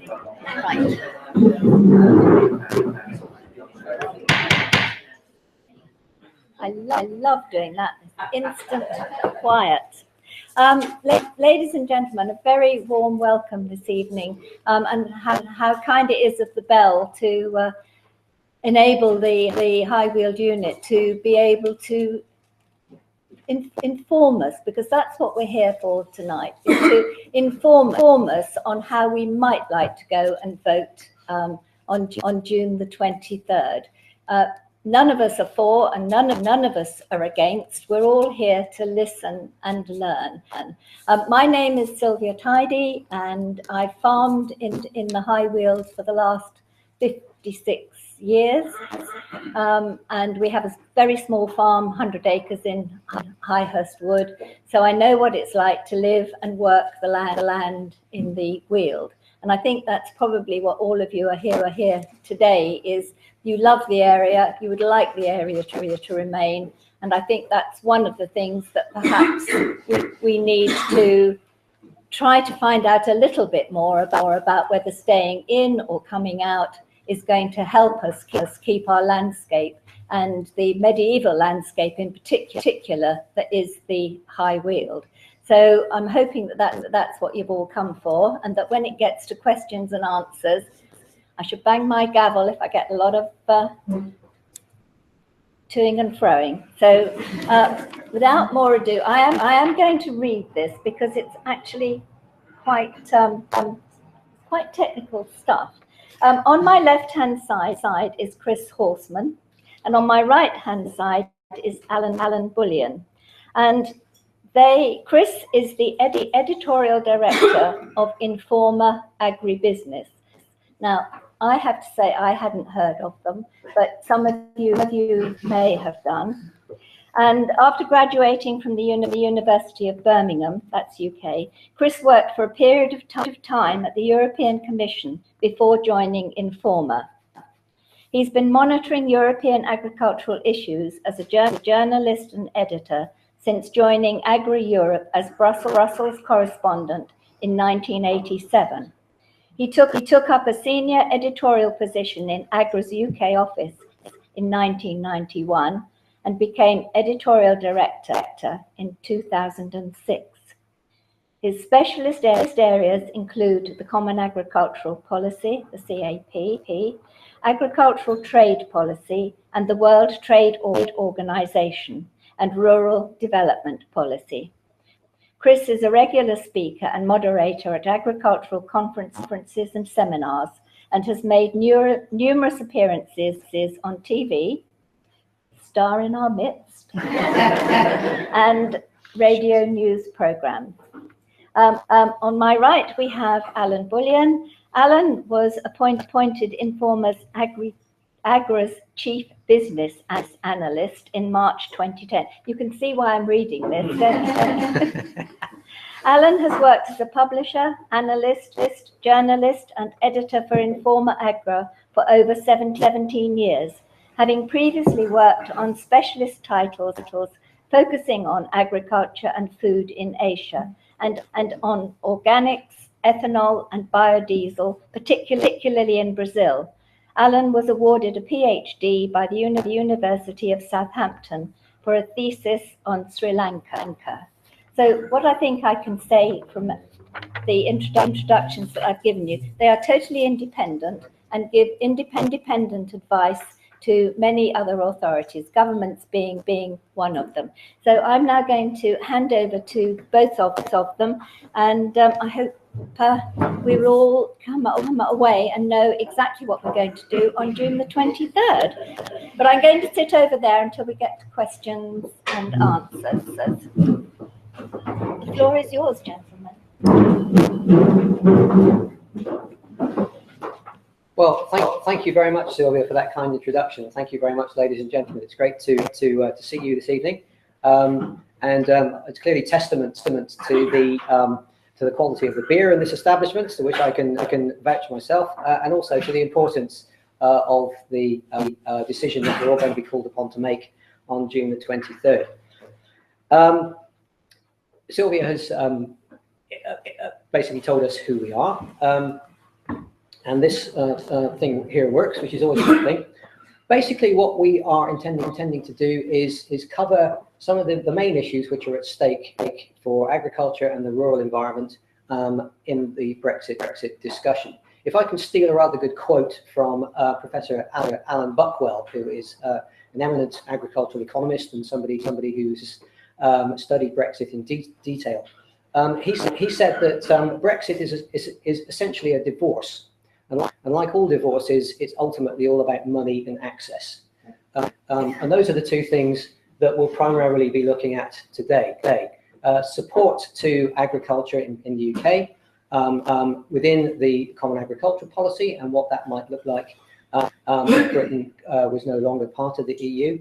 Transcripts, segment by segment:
Right. I love doing that. Instant quiet. Ladies and gentlemen, a very warm welcome this evening, and how kind it is of the bell to enable the High Weald unit to be able to inform us, because that's what we're here for tonight, is to inform us on how we might like to go and vote on June the 23rd. None of us are for and none of us are against. We're all here to listen and learn. My name is Sylvia Tidy, and I farmed in the High Weald for the last 56 years. And we have a very small farm, 100 acres in Highhurst Wood. So I know what it's like to live and work the land in the Weald. And I think that's probably what all of you are here today, is you love the area, you would like the area to remain. And I think that's one of the things that perhaps we need to try to find out a little bit more about whether staying in or coming out is going to help us keep our landscape, and the medieval landscape in particular that is the High Weald. So I'm hoping that that's what you've all come for, and that when it gets to questions and answers, I should bang my gavel if I get a lot of toing and froing. So without more ado, I am going to read this because it's actually quite technical stuff. On my left-hand side is Chris Horseman, and on my right-hand side is Alan Bullion. And Chris is the editorial director of Informer Agribusiness. Now, I have to say I hadn't heard of them, but some of you may have done. And after graduating from the University of Birmingham, that's UK, Chris worked for a period of time at the European Commission before joining Informer. He's been monitoring European agricultural issues as a journalist and editor since joining Agri-Europe as Brussels correspondent in 1987. He took up a senior editorial position in Agri's UK office in 1991 and became editorial director in 2006. His specialist areas include the Common Agricultural Policy, the CAP, agricultural trade policy, and the World Trade Organization, and rural development policy. Chris is a regular speaker and moderator at agricultural conferences and seminars, and has made numerous appearances on TV, Star in Our Midst, and radio news programs. On my right, we have Alan Bullion. Alan was appointed Informer's Agri's Chief Business Analyst in March 2010. You can see why I'm reading this, don't you? Alan has worked as a publisher, analyst, journalist, and editor for Informer Agri for over 17 years, having previously worked on specialist titles focusing on agriculture and food in Asia, and on organics, ethanol, and biodiesel, particularly in Brazil. Alan was awarded a PhD by the University of Southampton for a thesis on Sri Lanka. So what I think I can say from the introductions that I've given you, they are totally independent and give independent advice to many other authorities, governments being one of them. So I'm now going to hand over to both of them, and I hope we will all come away and know exactly what we're going to do on June the 23rd. But I'm going to sit over there until we get to questions and answers. The floor is yours, gentlemen. Well, thank you very much, Sylvia, for that kind introduction. Thank you very much, ladies and gentlemen. It's great to see you this evening, and it's clearly testament to the quality of the beer in this establishment, to which I can vouch myself, and also to the importance of the decision that we're all going to be called upon to make on June the 23rd. Sylvia has basically told us who we are. and this thing here works, which is always a good thing. Basically, what we are intending to do is cover some of the main issues which are at stake for agriculture and the rural environment in the Brexit discussion. If I can steal a rather good quote from Professor Alan Buckwell, who is an eminent agricultural economist and somebody who's studied Brexit in detail. He said that Brexit is essentially a divorce, and like all divorces, it's ultimately all about money and access. And those are the two things that we'll primarily be looking at today. Support to agriculture in the UK within the Common Agricultural Policy and what that might look like if Britain was no longer part of the EU,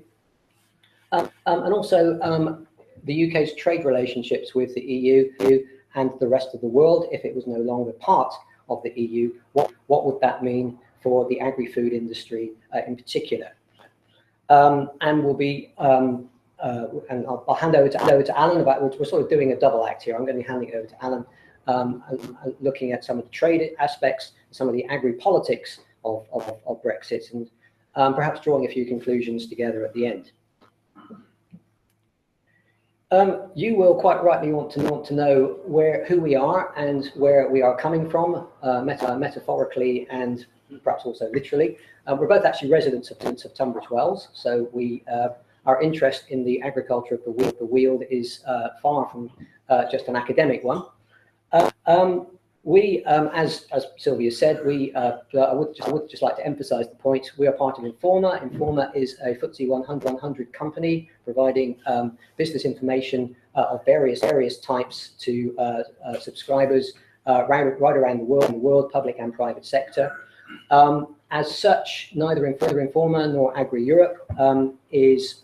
and also the UK's trade relationships with the EU and the rest of the world if it was no longer part of the EU. What would that mean for the agri-food industry in particular? And we'll be, and I'll hand over to Alan. We're sort of doing a double act here. I'm going to be handing it over to Alan, looking at some of the trade aspects, some of the agri-politics of Brexit, and perhaps drawing a few conclusions together at the end. You will quite rightly want to know who we are and where we are coming from, metaphorically and perhaps also literally. We're both actually residents of Tunbridge Wells, so our interest in the agriculture of the Weald is far from just an academic one. As Sylvia said, I would just like to emphasise the point. We are part of Informa. Informa is a FTSE 100 company providing business information of various types to subscribers right around the world, public and private sector. As such, neither Informa nor Agri Europe is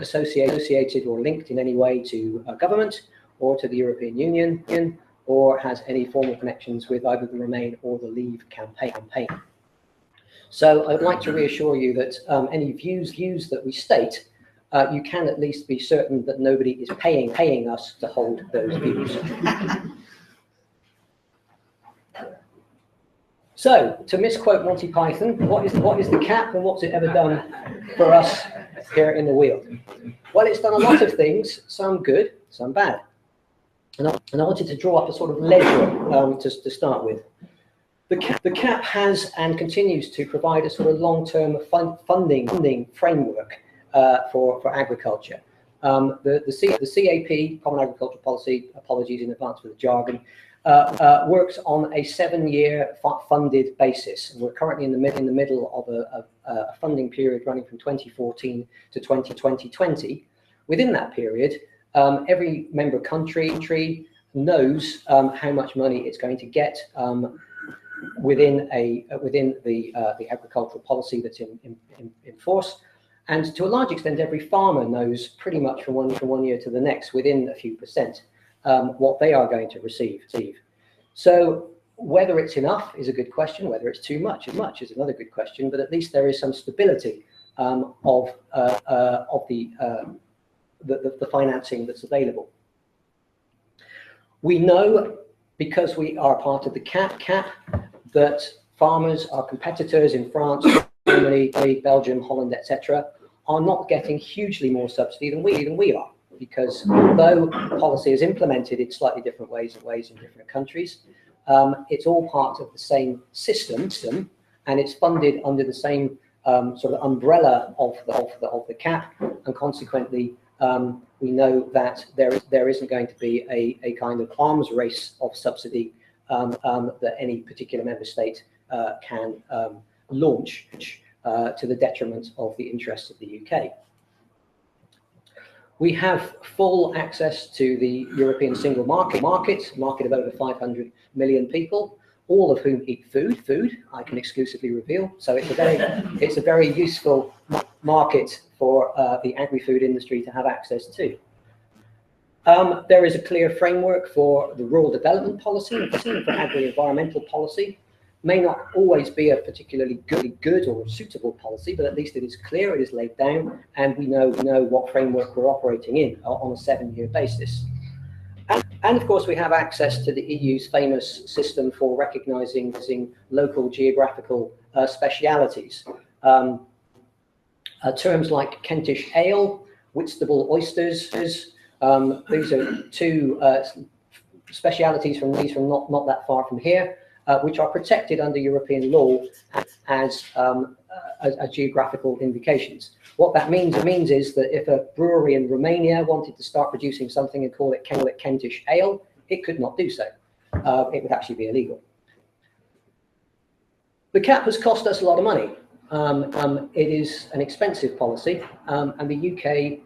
associated or linked in any way to government or to the European Union, or has any formal connections with either the Remain or the Leave campaign. So I'd like to reassure you that any views that we state, you can at least be certain that nobody is paying us to hold those views. So, to misquote Monty Python, what is the CAP and what's it ever done for us here in the Weald? Well, it's done a lot of things, some good, some bad. And I wanted to draw up a sort of ledger to start with. The CAP has and continues to provide a sort of long-term funding framework for agriculture. The CAP, Common Agricultural Policy, apologies in advance for the jargon, works on a 7-year funded basis. And we're currently in the middle of a funding period running from 2014 to 2020. Within that period, every member country knows how much money it's going to get within the agricultural policy that's in force, and to a large extent, every farmer knows pretty much from one year to the next, within a few percent, what they are going to receive. So whether it's enough is a good question. Whether it's too much is another good question. But at least there is some stability of the financing that's available. We know, because we are part of the CAP, that farmers, our competitors in France, Germany, Belgium, Holland, etc., are not getting hugely more subsidy than we are, because although policy is implemented in slightly different ways in different countries, it's all part of the same system, and it's funded under the same sort of umbrella of the CAP, and consequently, we know that there isn't going to be a kind of arms race of subsidy that any particular member state can launch to the detriment of the interests of the UK. We have full access to the European single market of over 500 million people, all of whom eat food, I can exclusively reveal. So it's a very useful market for the agri-food industry to have access to. There is a clear framework for the rural development policy, and for agri-environmental policy. May not always be a particularly good or suitable policy, but at least it is clear, it is laid down, and we know what framework we're operating in on a 7-year basis. And of course, we have access to the EU's famous system for recognising local geographical specialities. Terms like Kentish ale, Whitstable oysters, these are two specialities from not that far from here, which are protected under European law as geographical indications. What that means is that if a brewery in Romania wanted to start producing something and call it Kentish ale, it could not do so. It would actually be illegal. The cap has cost us a lot of money. It is an expensive policy, and the UK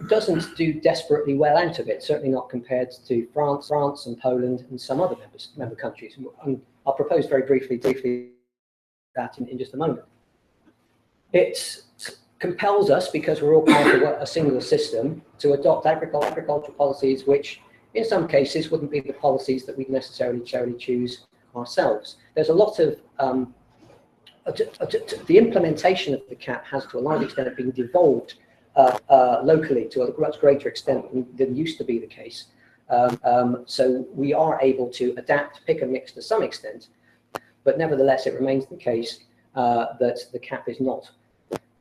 doesn't do desperately well out of it, certainly not compared to France and Poland and some other member countries. And I'll propose very briefly that in just a moment. It compels us, because we're all part of a single system, to adopt agricultural policies which in some cases wouldn't be the policies that we'd necessarily choose ourselves. There's a lot of the implementation of the cap has to a large extent been devolved locally to a much greater extent than used to be the case. So we are able to adapt, pick and mix to some extent, but nevertheless it remains the case that the cap is not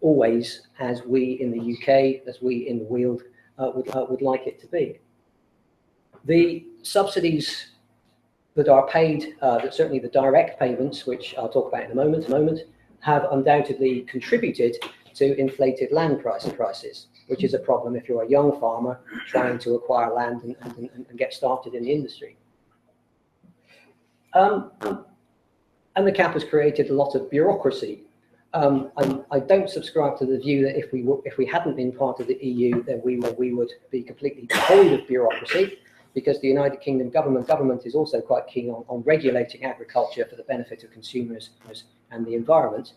always as we in the UK, as we in the Weald would like it to be. The subsidies that are paid, that certainly the direct payments, which I'll talk about in a moment, have undoubtedly contributed to inflated land prices, which is a problem if you're a young farmer trying to acquire land and get started in the industry. And the cap has created a lot of bureaucracy. I don't subscribe to the view that if we hadn't been part of the EU, then we would be completely devoid of bureaucracy, because the United Kingdom government is also quite keen on regulating agriculture for the benefit of consumers and the environment.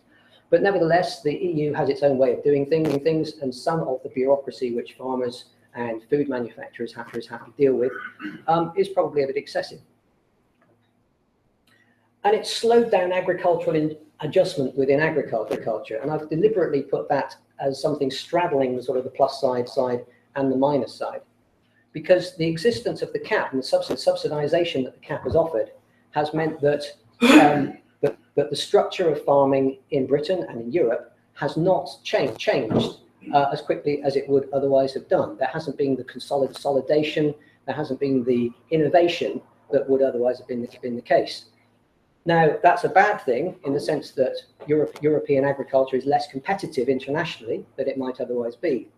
But nevertheless, the EU has its own way of doing things, and some of the bureaucracy which farmers and food manufacturers have to deal with is probably a bit excessive. And it's slowed down agricultural adjustment within agriculture, and I've deliberately put that as something straddling the sort of the plus side and the minus side, because the existence of the cap and the subsidization that the cap has offered has meant that that the structure of farming in Britain and in Europe has not changed as quickly as it would otherwise have done. There hasn't been the consolidation, there hasn't been the innovation that would otherwise have been the case. Now, that's a bad thing in the sense that European agriculture is less competitive internationally than it might otherwise be.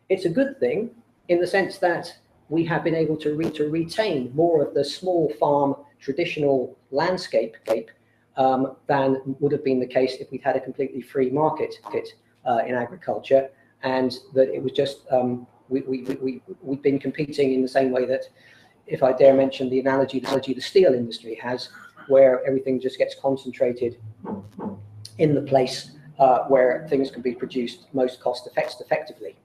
It's a good thing in the sense that we have been able to retain more of the small farm traditional landscape than would have been the case if we'd had a completely free market in agriculture, and that it was just we've been competing in the same way that, if I dare mention the analogy the steel industry has, where everything just gets concentrated in the place where things can be produced most cost effectively.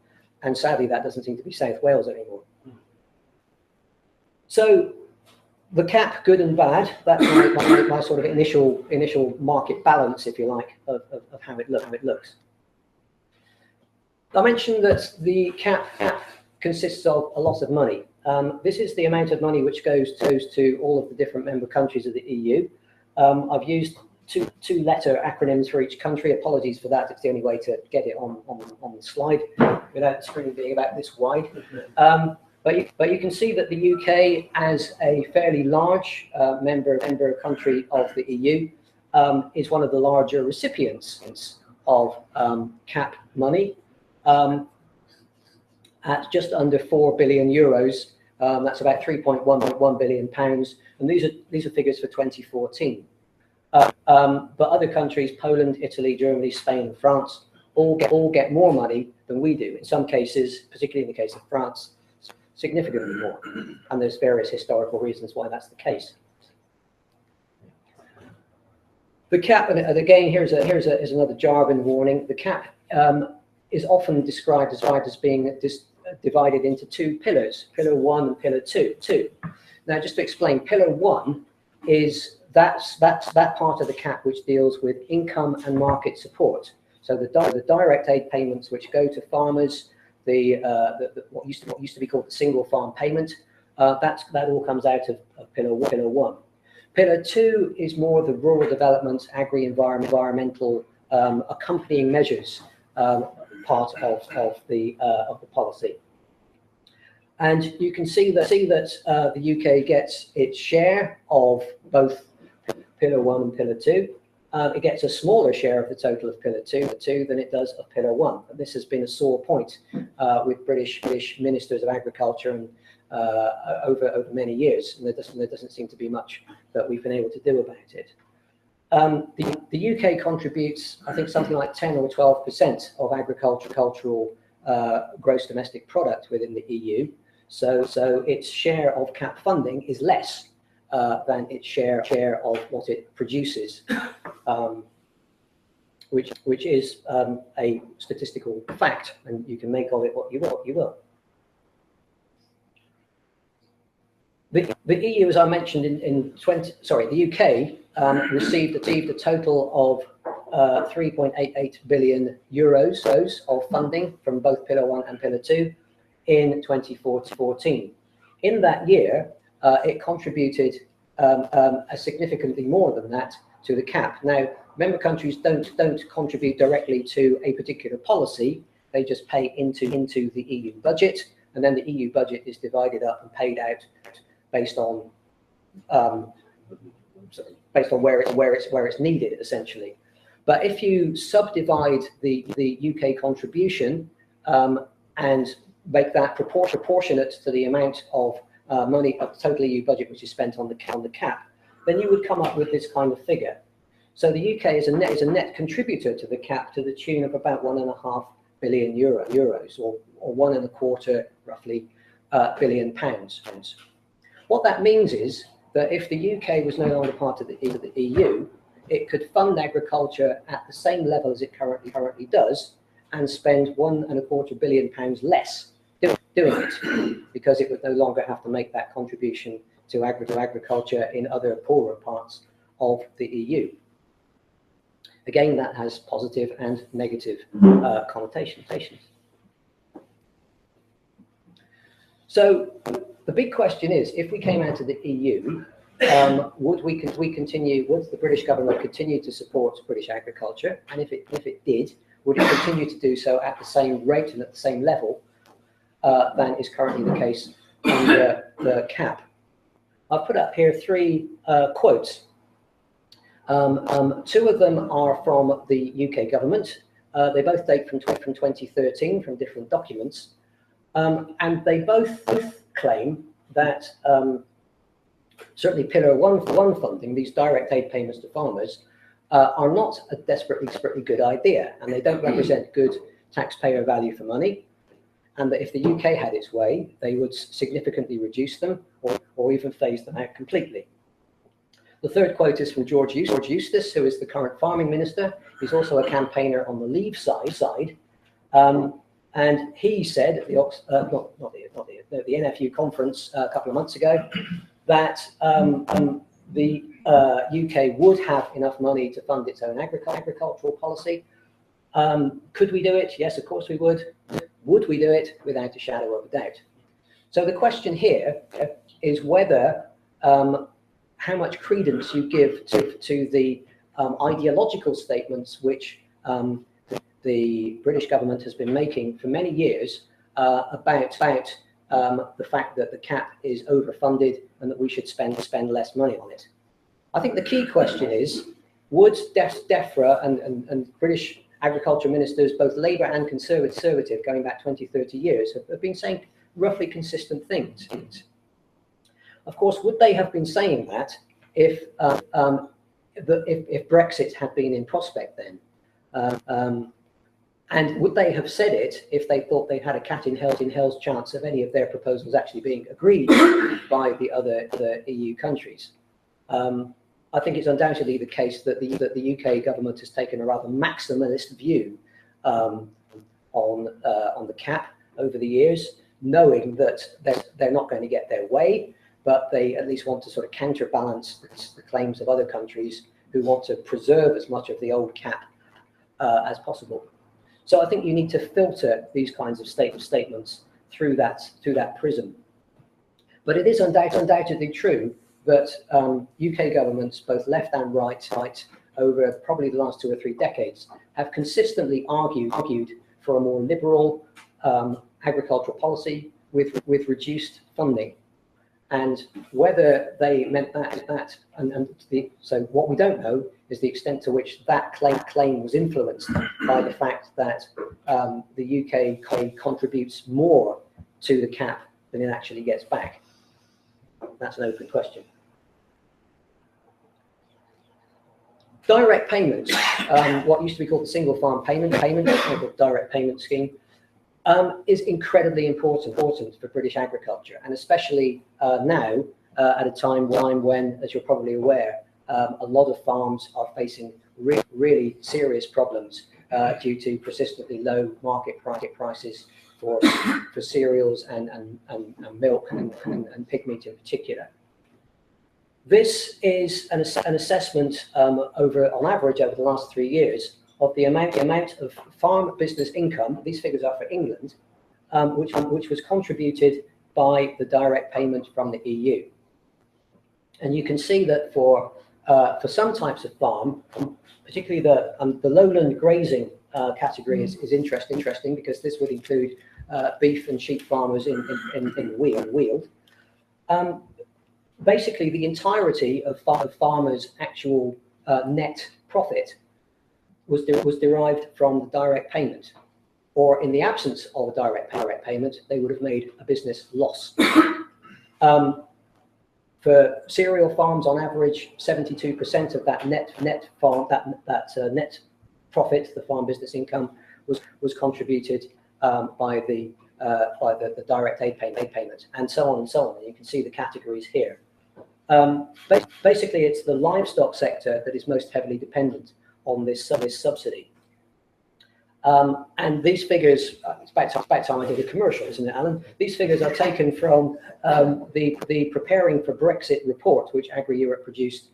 And sadly, that doesn't seem to be South Wales anymore. So the cap, good and bad, that's my sort of initial market balance, if you like, of how it looks. I mentioned that the cap consists of a lot of money. This is the amount of money which goes to all of the different member countries of the EU. I've used two-letter acronyms for each country. Apologies for that. It's the only way to get it on the slide without the screen being about this wide. But you can see that the UK, as a fairly large member country of the EU, is one of the larger recipients of cap money, at just under 4 billion euros. That's about 3.1 billion pounds, and these are figures for 2014. But other countries, Poland, Italy, Germany, Spain, and France, all get more money than we do. In some cases, particularly in the case of France, significantly more. And there's various historical reasons why that's the case. The cap, and again, here's another jargon warning. The cap is often described as being divided into two pillars, Pillar 1 and Pillar 2. Now, just to explain, Pillar 1 is that part of the cap which deals with income and market support. So the direct aid payments which go to farmers what used to be called the single farm payment. That all comes out of Pillar 1. Pillar 2 is more the rural development, agri-environmental accompanying measures part of the policy. And you can see that the UK gets its share of both Pillar 1 and Pillar 2. It gets a smaller share of the total of Pillar 2 than it does of Pillar 1. And this has been a sore point with British ministers of agriculture and over many years, and there doesn't seem to be much that we've been able to do about it. The UK contributes, I think, something like 10 or 12% of agricultural gross domestic product within the EU. So its share of CAP funding is less than its share of what it produces, which is a statistical fact, and you can make of it what you will. The EU, as I mentioned, the UK received a total of 3.88 billion euros of funding from both Pillar 1 and Pillar 2 in 2014. In that year, it contributed a significantly more than that to the CAP. Now, member countries don't contribute directly to a particular policy; they just pay into the EU budget, and then the EU budget is divided up and paid out based on where it's needed, essentially. But if you subdivide the UK contribution and make that proportionate to the amount of money of the total EU budget which is spent on the CAP, then you would come up with this kind of figure. So the UK is a net contributor to the CAP to the tune of about £1.5 billion euros, or £1.25 roughly billion pounds. What that means is that if the UK was no longer part of the EU, it could fund agriculture at the same level as it currently does, and spend £1.25 billion less doing it, because it would no longer have to make that contribution to agriculture in other poorer parts of the EU. Again, that has positive and negative connotations. So the big question is, if we came out of the EU, would the British government continue to support British agriculture? And if it did, would it continue to do so at the same rate and at the same level than is currently the case under the CAP? I've put up here three quotes. Two of them are from the UK government. They both date from 2013 from different documents. And they both claim that certainly Pillar 1 funding, these direct aid payments to farmers, are not a desperately good idea, and they don't represent good taxpayer value for money, and that if the UK had its way, they would significantly reduce them or even phase them out completely. The third quote is from George Eustace, who is the current farming minister. He's also a campaigner on the Leave side. And he said at the NFU conference a couple of months ago that the UK would have enough money to fund its own agricultural policy. Could we do it? Yes, of course we would. Would we do it? Without a shadow of a doubt. So the question here is whether how much credence you give to the ideological statements which the British government has been making for many years about the fact that the CAP is overfunded and that we should spend less money on it. I think the key question is, would DEFRA and British agriculture ministers, both Labour and Conservative, going back 20-30 years, have been saying roughly consistent things. Of course, would they have been saying that if Brexit had been in prospect then? And would they have said it if they thought they had a cat in hell's chance of any of their proposals actually being agreed by the other EU countries? I think it's undoubtedly the case that the UK government has taken a rather maximalist view on the CAP over the years, knowing that they're not going to get their way, but they at least want to sort of counterbalance the claims of other countries who want to preserve as much of the old CAP as possible. So I think you need to filter these kinds of statements through that prism. But it is undoubtedly true that UK governments, both left and right, over probably the last 2 or 3 decades, have consistently argued for a more liberal agricultural policy with reduced funding. And whether they meant that so what we don't know is the extent to which that claim was influenced by the fact that the UK contributes more to the CAP than it actually gets back. That's an open question. Direct payments, what used to be called the single farm payment, direct payment scheme, is incredibly important for British agriculture, and especially now at a time when, as you're probably aware, a lot of farms are facing really serious problems due to persistently low market prices for cereals and milk and pig meat in particular. This is an assessment on average over the last 3 years of the amount of farm business income. These figures are for England, which was contributed by the direct payment from the EU. And you can see that for some types of farm, particularly the lowland grazing category is interesting because this would include beef and sheep farmers in Weald. Basically, the entirety of farmers' actual net profit was derived from the direct payment, or in the absence of a direct payment, they would have made a business loss. For cereal farms, on average, 72% of that net net profit, the farm business income, was contributed by the direct aid payment, and so on and so on. And you can see the categories here. Basically, it's the livestock sector that is most heavily dependent on this subsidy. And these figures, it's about time I did a commercial, isn't it, Alan? These figures are taken from the Preparing for Brexit report, which Agri-Europe produced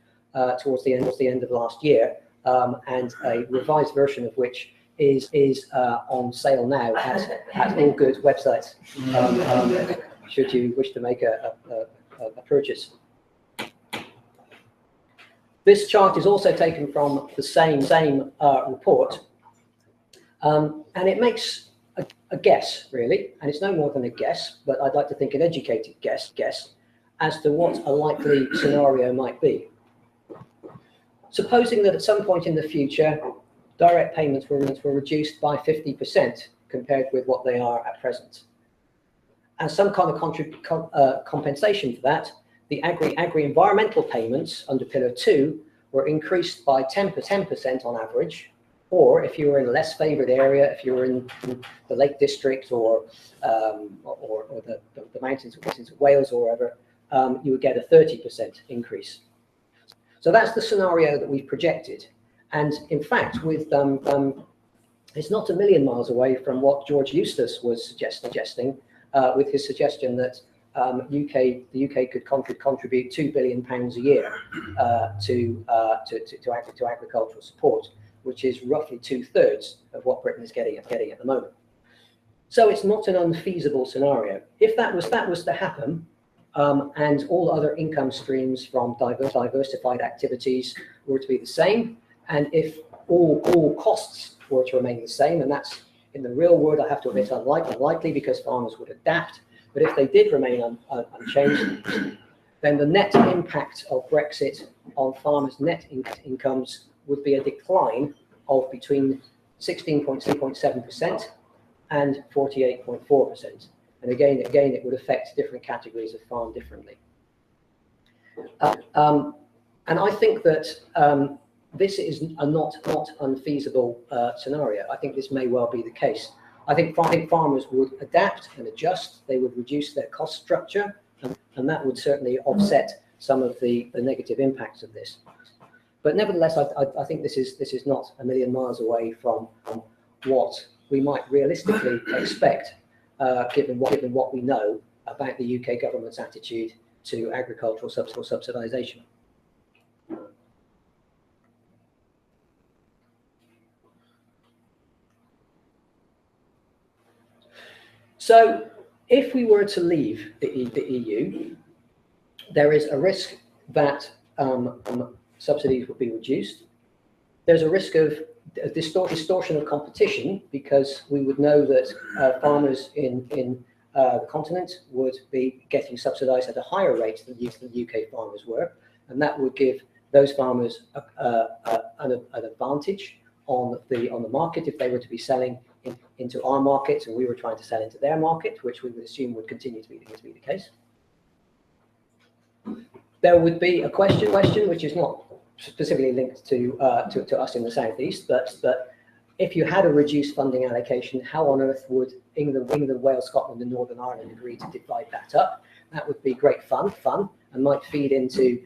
towards the end of last year, and a revised version of which is on sale now at all good websites, should you wish to make a purchase. This chart is also taken from the same report, and it makes a guess, really, and it's no more than a guess, but I'd like to think an educated guess as to what a likely scenario might be. Supposing that at some point in the future, direct payments were reduced by 50% compared with what they are at present. As some kind of compensation for that, the agri-environmental payments under Pillar 2 were increased by 10% on average, or if you were in a less favoured area, if you were in the Lake District or the mountains of Wales or wherever, you would get a 30% increase. So that's the scenario that we've projected. And in fact, with it's not a million miles away from what George Eustace was suggesting with his suggestion that the UK could contribute £2 billion a year to agricultural support, which is roughly 2/3 of what Britain is getting at the moment. So it's not an unfeasible scenario. If that was to happen, and all other income streams from diversified activities were to be the same, and if all costs were to remain the same, and that's in the real world, I have to admit, unlikely because farmers would adapt. But if they did remain unchanged, then the net impact of Brexit on farmers' net incomes would be a decline of between 16.7% and 48.4%. And again, it would affect different categories of farm differently. And I think that this is a not unfeasible scenario. I think this may well be the case. I think farmers would adapt and adjust. They would reduce their cost structure, and that would certainly offset some of the negative impacts of this. But nevertheless, I think this is not a million miles away from what we might realistically expect, given what we know about the UK government's attitude to agricultural subsidisation. So if we were to leave the EU, there is a risk that subsidies would be reduced. There's a risk of a distortion of competition, because we would know that farmers in the continent would be getting subsidised at a higher rate than the UK farmers were, and that would give those farmers an advantage on the market if they were to be selling into our market and we were trying to sell into their market, which we would assume would continue to be the case. There would be a question which is not specifically linked to us in the southeast, but if you had a reduced funding allocation, how on earth would England, Wales, Scotland, and Northern Ireland agree to divide that up? That would be great fun, and might feed into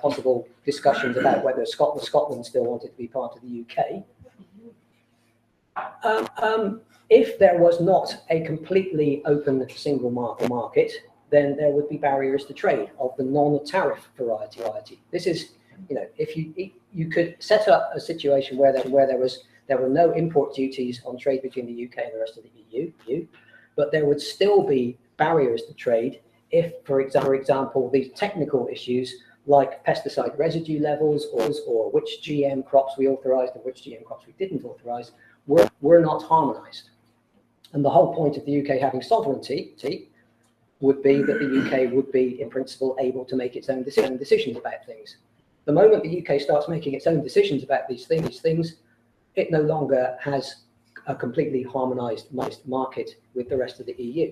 possible discussions about whether Scotland still wanted to be part of the UK. If there was not a completely open single market, then there would be barriers to trade of the non-tariff variety. This is, if you could set up a situation where there were no import duties on trade between the UK and the rest of the EU, but there would still be barriers to trade if, for example, these technical issues like pesticide residue levels or which GM crops we authorised and which GM crops we didn't authorise were not harmonised. And the whole point of the UK having sovereignty would be that the UK would be, in principle, able to make its own decisions about things. The moment the UK starts making its own decisions about these things, it no longer has a completely harmonised market with the rest of the EU.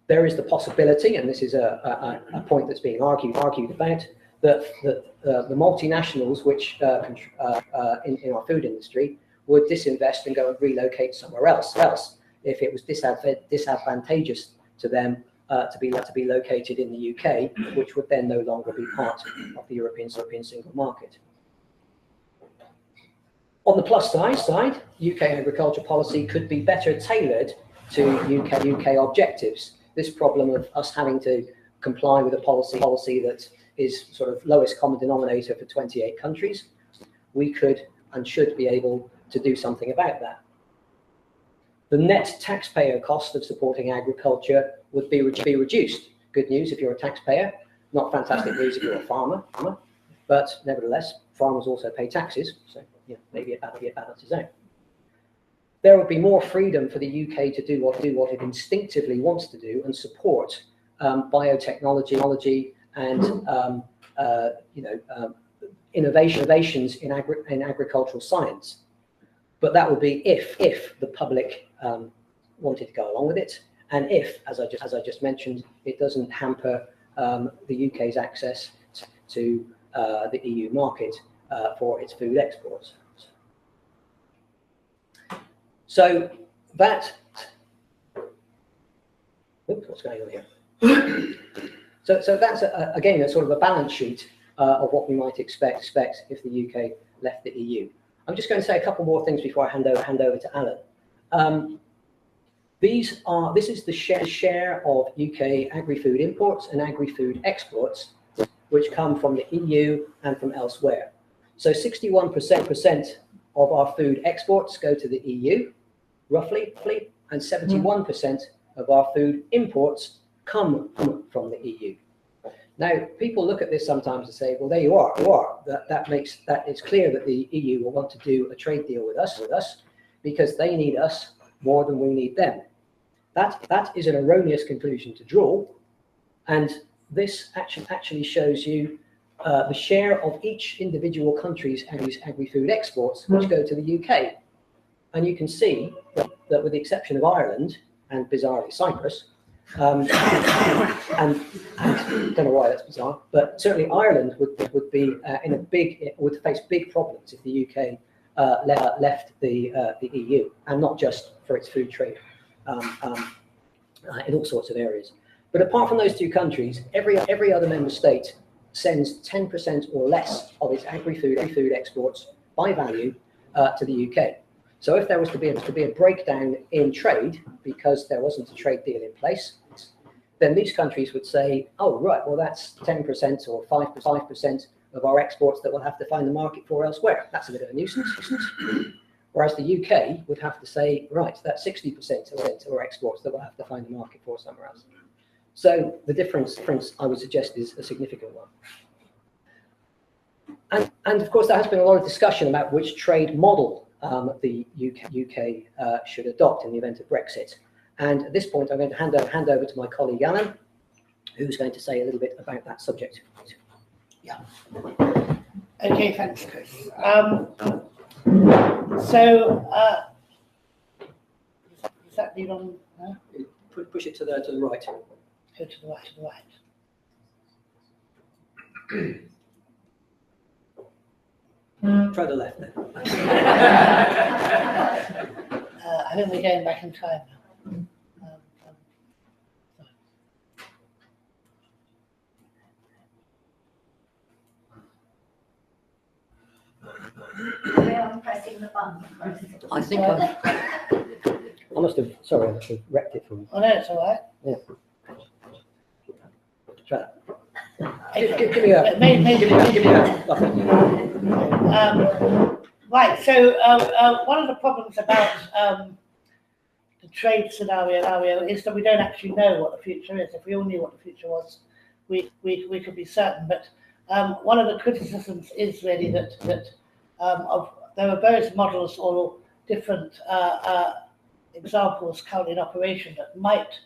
There is the possibility, and this is a point that's being argued about, that the multinationals which in our food industry would disinvest and go and relocate somewhere else if it was disadvantageous to them to be located in the UK, which would then no longer be part of the European single market. On the plus side, UK agriculture policy could be better tailored to UK objectives. This problem of us having to comply with a policy that is sort of lowest common denominator for 28 countries, we could and should be able to do something about that. The net taxpayer cost of supporting agriculture would be reduced. Good news if you're a taxpayer, not fantastic news if you're a farmer, but nevertheless, farmers also pay taxes, so maybe it balances out. There would be more freedom for the UK to do what it instinctively wants to do and support biotechnology and innovations in agricultural science. But that would be if the public wanted to go along with it, and if, as I just mentioned, it doesn't hamper the UK's access to the EU market for its food exports. So that, oops, what's going on here? So that's again a sort of a balance sheet of what we might expect if the UK left the EU. I'm just going to say a couple more things before I hand over to Alan. This is the share of UK agri-food imports and agri-food exports which come from the EU and from elsewhere. So 61% of our food exports go to the EU, roughly, and 71% of our food imports come from the EU. Now, people look at this sometimes and say, well, there you are. That it's clear that the EU will want to do a trade deal with us because they need us more than we need them. That is an erroneous conclusion to draw, and this actually shows you the share of each individual country's agri-food exports which go to the UK. And you can see that with the exception of Ireland and bizarrely Cyprus, and don't know why that's bizarre, but certainly Ireland would be would face big problems if the UK left the EU, and not just for its food trade in all sorts of areas. But apart from those two countries, every other member state sends 10% or less of its agri-food exports by value to the UK. So if there was to be a breakdown in trade because there wasn't a trade deal in place, then these countries would say, oh, right, well, that's 10% or 5% of our exports that we'll have to find the market for elsewhere. That's a bit of a nuisance. Whereas the UK would have to say, right, that's 60% of our exports that we'll have to find a market for somewhere else. So the difference, I would suggest, is a significant one. And of course, there has been a lot of discussion about which trade model the UK should adopt in the event of Brexit. And at this point, I'm going to hand over to my colleague Alan, who's going to say a little bit about that subject. Yeah. Okay, thanks, Chris. So, does that lead on? No? Push it to the right. Go to the right, Try the left then. I think we're going back in time now. I'm pressing the button. I think I must have, sorry, I must have wrecked it from. Oh no, it's all right. Yeah. Try that. Okay. Give me a. Right, so one of the problems about the trade scenario is that we don't actually know what the future is. If we all knew what the future was, we could be certain. But one of the criticisms is really that there are various models or different examples currently in operation that might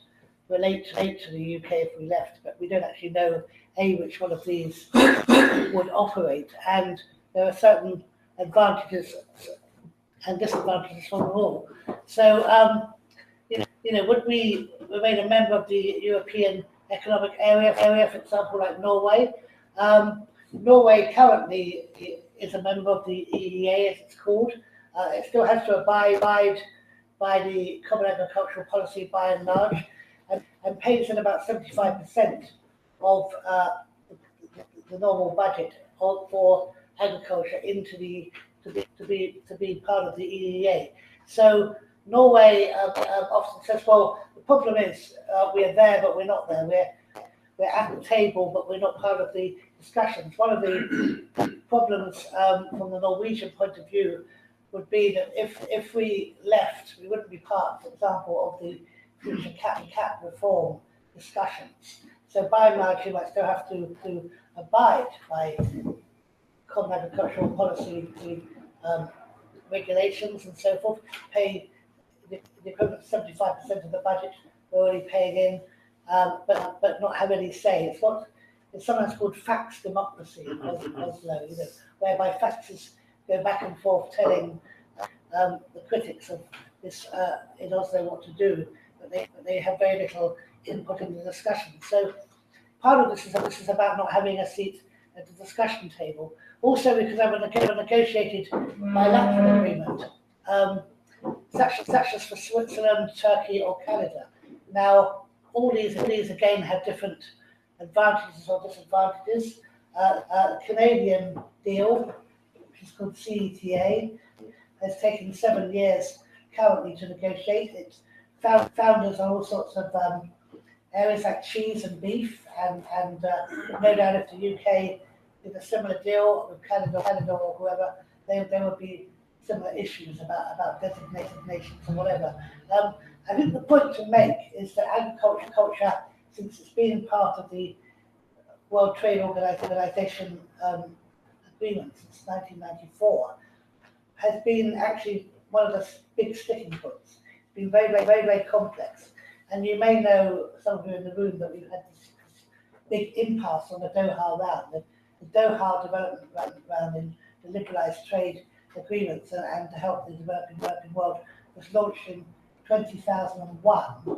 relate to the UK if we left, but we don't actually know which one of these would operate, and there are certain advantages and disadvantages for them all. So, would we remain a member of the European Economic Area, for example, like Norway? Norway currently is a member of the EEA, as it's called. It still has to abide by the Common Agricultural Policy by and large, and pays in about 75% of the normal budget for agriculture into to be part of the EEA. So Norway often says, well, the problem is we are there, but we're not there. We're at the table, but we're not part of the discussions. One of the problems from the Norwegian point of view would be that if we left, we wouldn't be part, for example, of the future cap reform discussions. So by and large, you might still have to abide by Common Agricultural Policy regulations and so forth, pay the equivalent of 75% of the budget we're already paying in, but not have any say. It's sometimes called fax democracy in Oslo, whereby faxes go back and forth telling the critics of this in Oslo what to do, but they have very little input in the discussion. So part of this is about not having a seat at the discussion table. Also, because I have a negotiated bilateral agreement, such as for Switzerland, Turkey, or Canada. Now, all these again have different advantages or disadvantages. The Canadian deal, which is called CETA, has taken 7 years currently to negotiate. It's founders on all sorts of areas like cheese and beef, and no doubt if the UK did a similar deal with Canada or whoever, there would be similar issues about designated nations or whatever. I think the point to make is that agriculture, since it's been part of the World Trade Organization agreement since 1994, has been actually one of the big sticking points. It's been very, very, very, very complex. And you may know, some of you in the room, that we've had this big impasse on the Doha round. The Doha development round in the liberalised trade agreements and to help the developing world was launched in 2001,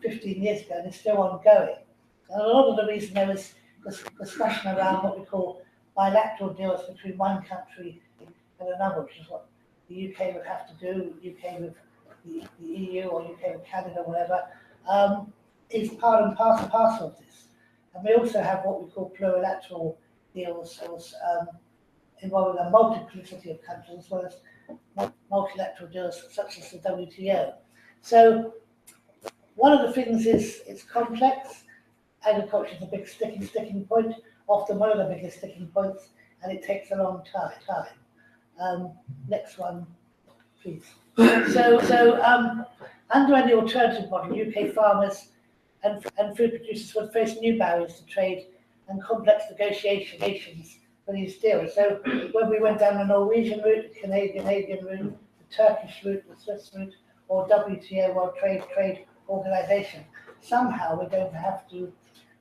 15 years ago, and is still ongoing. And a lot of the reason there was this discussion around what we call bilateral deals between one country and another, which is what the UK would have to do, UK with the EU or UK with Canada, whatever, is part and parcel of this. And we also have what we call plurilateral deals, involving a multiplicity of countries, as well as multilateral deals such as the WTO. So one of the things is it's complex. Agriculture is a big sticking point, often one of the biggest sticking points, and it takes a long time. Next one. please. Under any alternative model, UK farmers and food producers would face new barriers to trade and complex negotiations for these deals. So when we went down the Norwegian route, the Canadian route, the Turkish route, the Swiss route, or WTO, World Trade Organization, somehow we're going to have to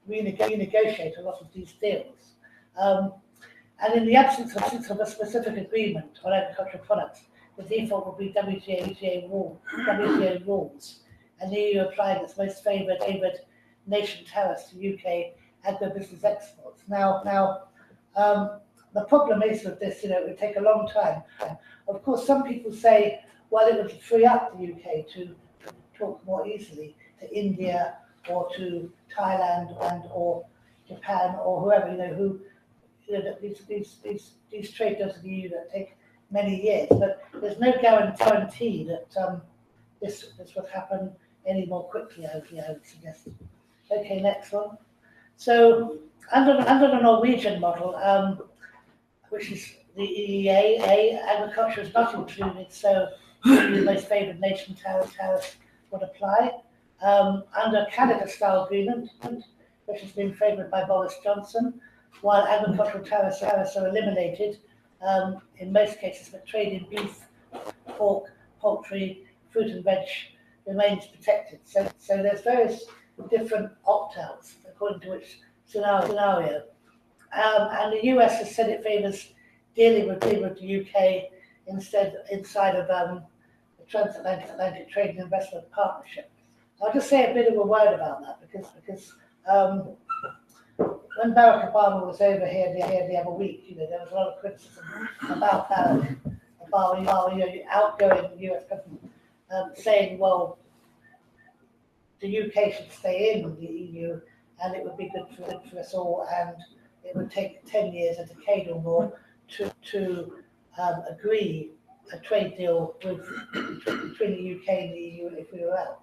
renegotiate a lot of these deals. And in the absence of a specific agreement on agricultural products, the default will be WTO rules, and the EU applying its most favoured nation tariffs to UK agribusiness exports. Now, the problem is with this, it would take a long time. Of course, some people say, well, it would free up the UK to talk more easily to India or to Thailand or Japan or whoever, these trade deals with the EU that take many years, but there's no guarantee that this would happen any more quickly, I would suggest. Okay, next one. So under the Norwegian model, which is the EEA, agriculture is not included, so the most favoured nation tariffs would apply. Under Canada-style agreement, which has been favoured by Boris Johnson, while agricultural tariffs are eliminated, in most cases, but trade in beef, pork, poultry, fruit and veg remains protected. So there's various different opt-outs according to which scenario. And the US has said it favours dealing with the UK inside of the Transatlantic Trade and Investment Partnership. I'll just say a bit of a word about that because when Barack Obama was over here the other week, there was a lot of criticism about Barack Obama, the outgoing US president, saying, well, the UK should stay in the EU and it would be good for us all, and it would take 10 years, a decade or more, to agree a trade deal between the UK and the EU if we were out.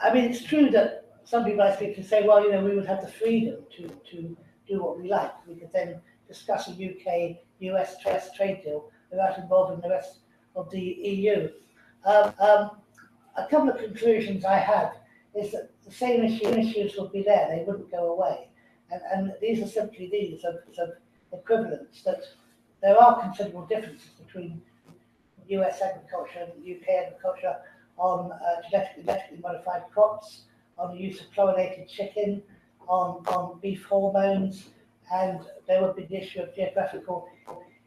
I mean, it's true that some people I speak to say, well, we would have the freedom to do what we like. We could then discuss a UK-US trade deal without involving the rest of the EU. A couple of conclusions I have is that the same issues would be there, they wouldn't go away. And these are simply these of equivalence, that there are considerable differences between US agriculture and UK agriculture on genetically modified crops, on the use of chlorinated chicken, on beef hormones, and there would be the issue of geographical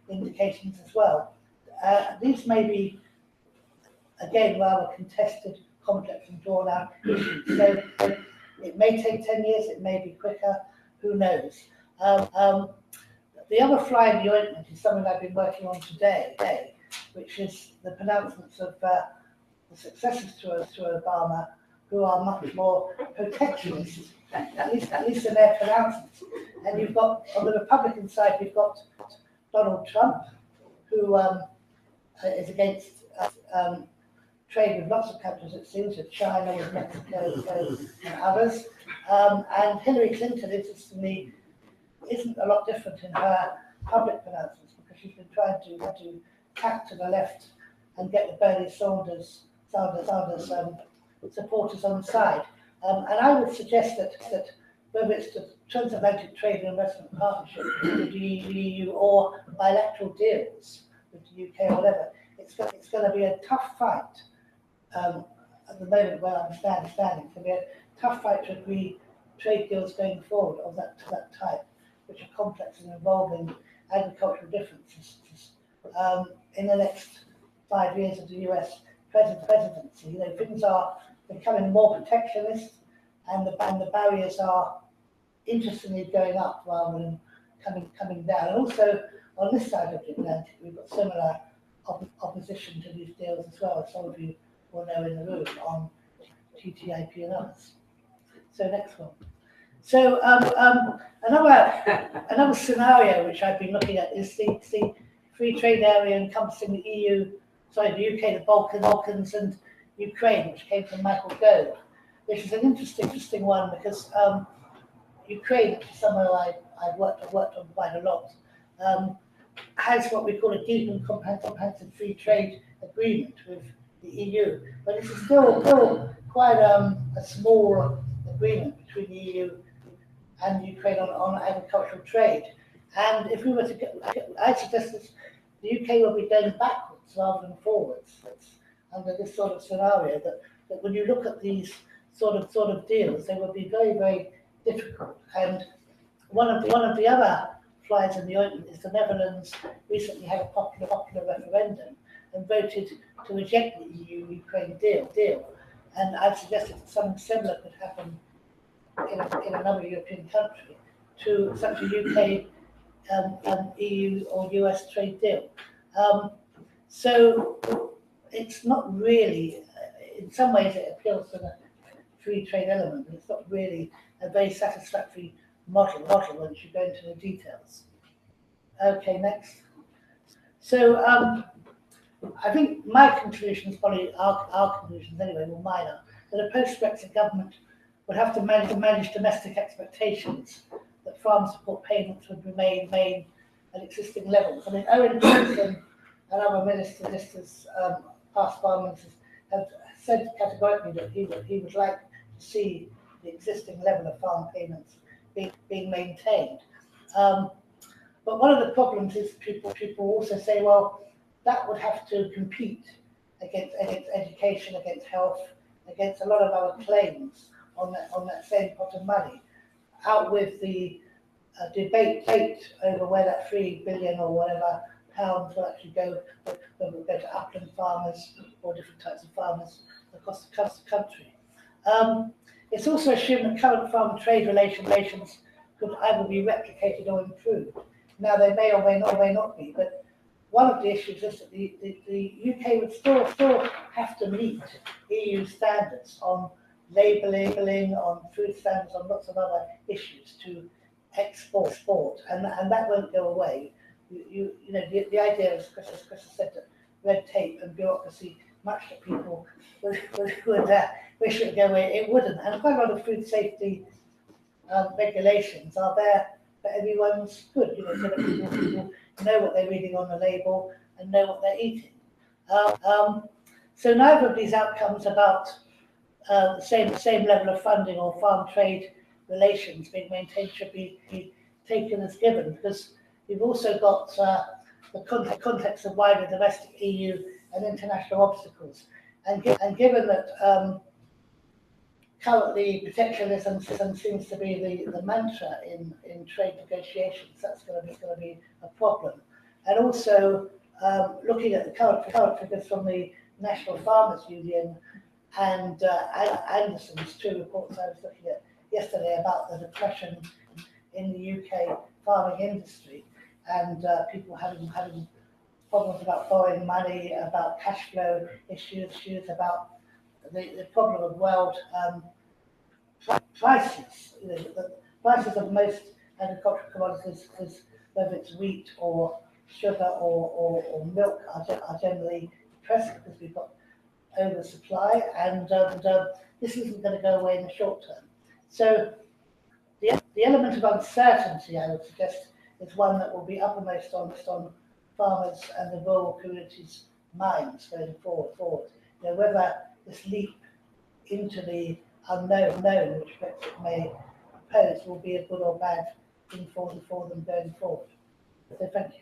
indications as well. These may be, again, rather contested, complex and drawn out issues. So it may take 10 years, it may be quicker, who knows. The other fly in the ointment is something I've been working on today, which is the pronouncements of the successors to Obama, who are much more protectionist, at least in their pronouncements. And you've got, on the Republican side, you've got Donald Trump, who is against trade with lots of countries, it seems, with China, with Mexico, and others. And Hillary Clinton, interestingly, isn't a lot different in her public pronouncements, because she's been trying to tack to the left and get the Bernie Sanders supporters on the side. And I would suggest that whether it's the Transatlantic Trade and Investment Partnership with the EU or bilateral deals with the UK or whatever, it's going to be a tough fight. At the moment where I'm standing, it can be a tough fight to agree trade deals going forward of that type, which are complex and involving agricultural differences. In the next 5 years of the US presidency, things are becoming more protectionist, and the barriers are interestingly going up rather than coming down. And also on this side of the Atlantic, we've got similar opposition to these deals as well, as some of you will know in the room, on TTIP and others. So next one. So another scenario which I've been looking at is the free trade area encompassing the UK, the Balkans, and Ukraine, which came from Michael Gove, which is an interesting one because Ukraine, which is somewhere I've worked on quite a lot, has what we call a deep and comprehensive free trade agreement with the EU, but it's still quite a small agreement between the EU and Ukraine on agricultural trade. And if we were to get, I suggest that the UK will be going backwards rather than forwards. That's under this sort of scenario, that when you look at these sort of deals, they will be very, very difficult. And one of the other flies in the ointment is the Netherlands recently had a popular referendum and voted to reject the EU-Ukraine deal. And I've suggested that something similar could happen in another European country to such a UK EU or US trade deal. So it's not really, in some ways it appeals to the free trade element, but it's not really a very satisfactory model once you go into the details. Okay, next. So I think my conclusions, probably our conclusions anyway, were minor, that a post-Brexit government would have to manage domestic expectations that farm support payments would remain at existing levels. I mean, Owen Johnson and other ministers, past farm ministers, have said categorically that he would like to see the existing level of farm payments being maintained. But one of the problems is people also say, well, that would have to compete against education, against health, against a lot of other claims on that same pot of money, out with the debate over where that £3 billion or whatever pounds will actually go, whether it will go to upland farmers or different types of farmers across the country. It's also assumed that current farm trade relations could either be replicated or improved. Now, they may or may not be, but one of the issues is that the UK would still have to meet EU standards on labelling, on food standards, on lots of other issues to export, and that won't go away. You know, the idea, as Chris has said, that red tape and bureaucracy, much that people would wish it would go away, it wouldn't. And quite a lot of food safety regulations are there for everyone's good, you know, so that people know what they're reading on the label and know what they're eating. So neither of these outcomes about the same level of funding or farm trade relations being maintained should be taken as given, because you've also got the context of wider domestic EU and international obstacles. And given that currently protectionism seems to be the mantra in trade negotiations, that's going to be a problem. And also looking at the current figures from the National Farmers Union and Anderson's two reports I was looking at yesterday about the depression in the UK farming industry, and people having problems about borrowing money, about cash flow issues, about the problem of Weald prices. You know, the prices of most agricultural commodities, whether it's wheat or sugar or milk, are generally depressed because we've got oversupply, and this isn't going to go away in the short term. So the element of uncertainty, I would suggest, is one that will be uppermost on farmers and the rural communities' minds going forward. You know, whether this leap into the unknown, which Brexit may pose, will be a good or bad thing for them going forward. So thank you.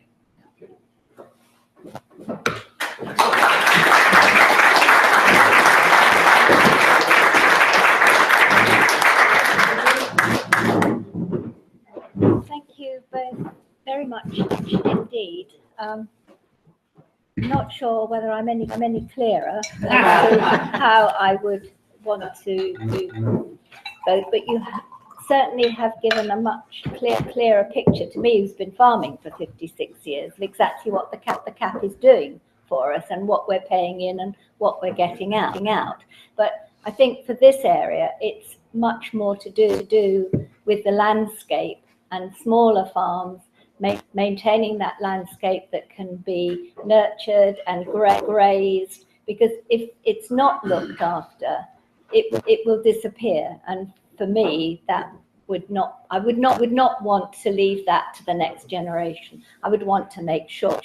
Thank you both very much indeed. Not sure whether I'm any clearer as to how I would want to do both, but you certainly have given a much clearer picture to me, who's been farming for 56 years, of exactly what the cap is doing for us and what we're paying in and what we're getting out. But I think for this area, it's much more to do with the landscape and smaller farms, maintaining that landscape that can be nurtured and grazed, because if it's not looked after, it will disappear. And for me, that I would not want to leave that to the next generation. I would want to make sure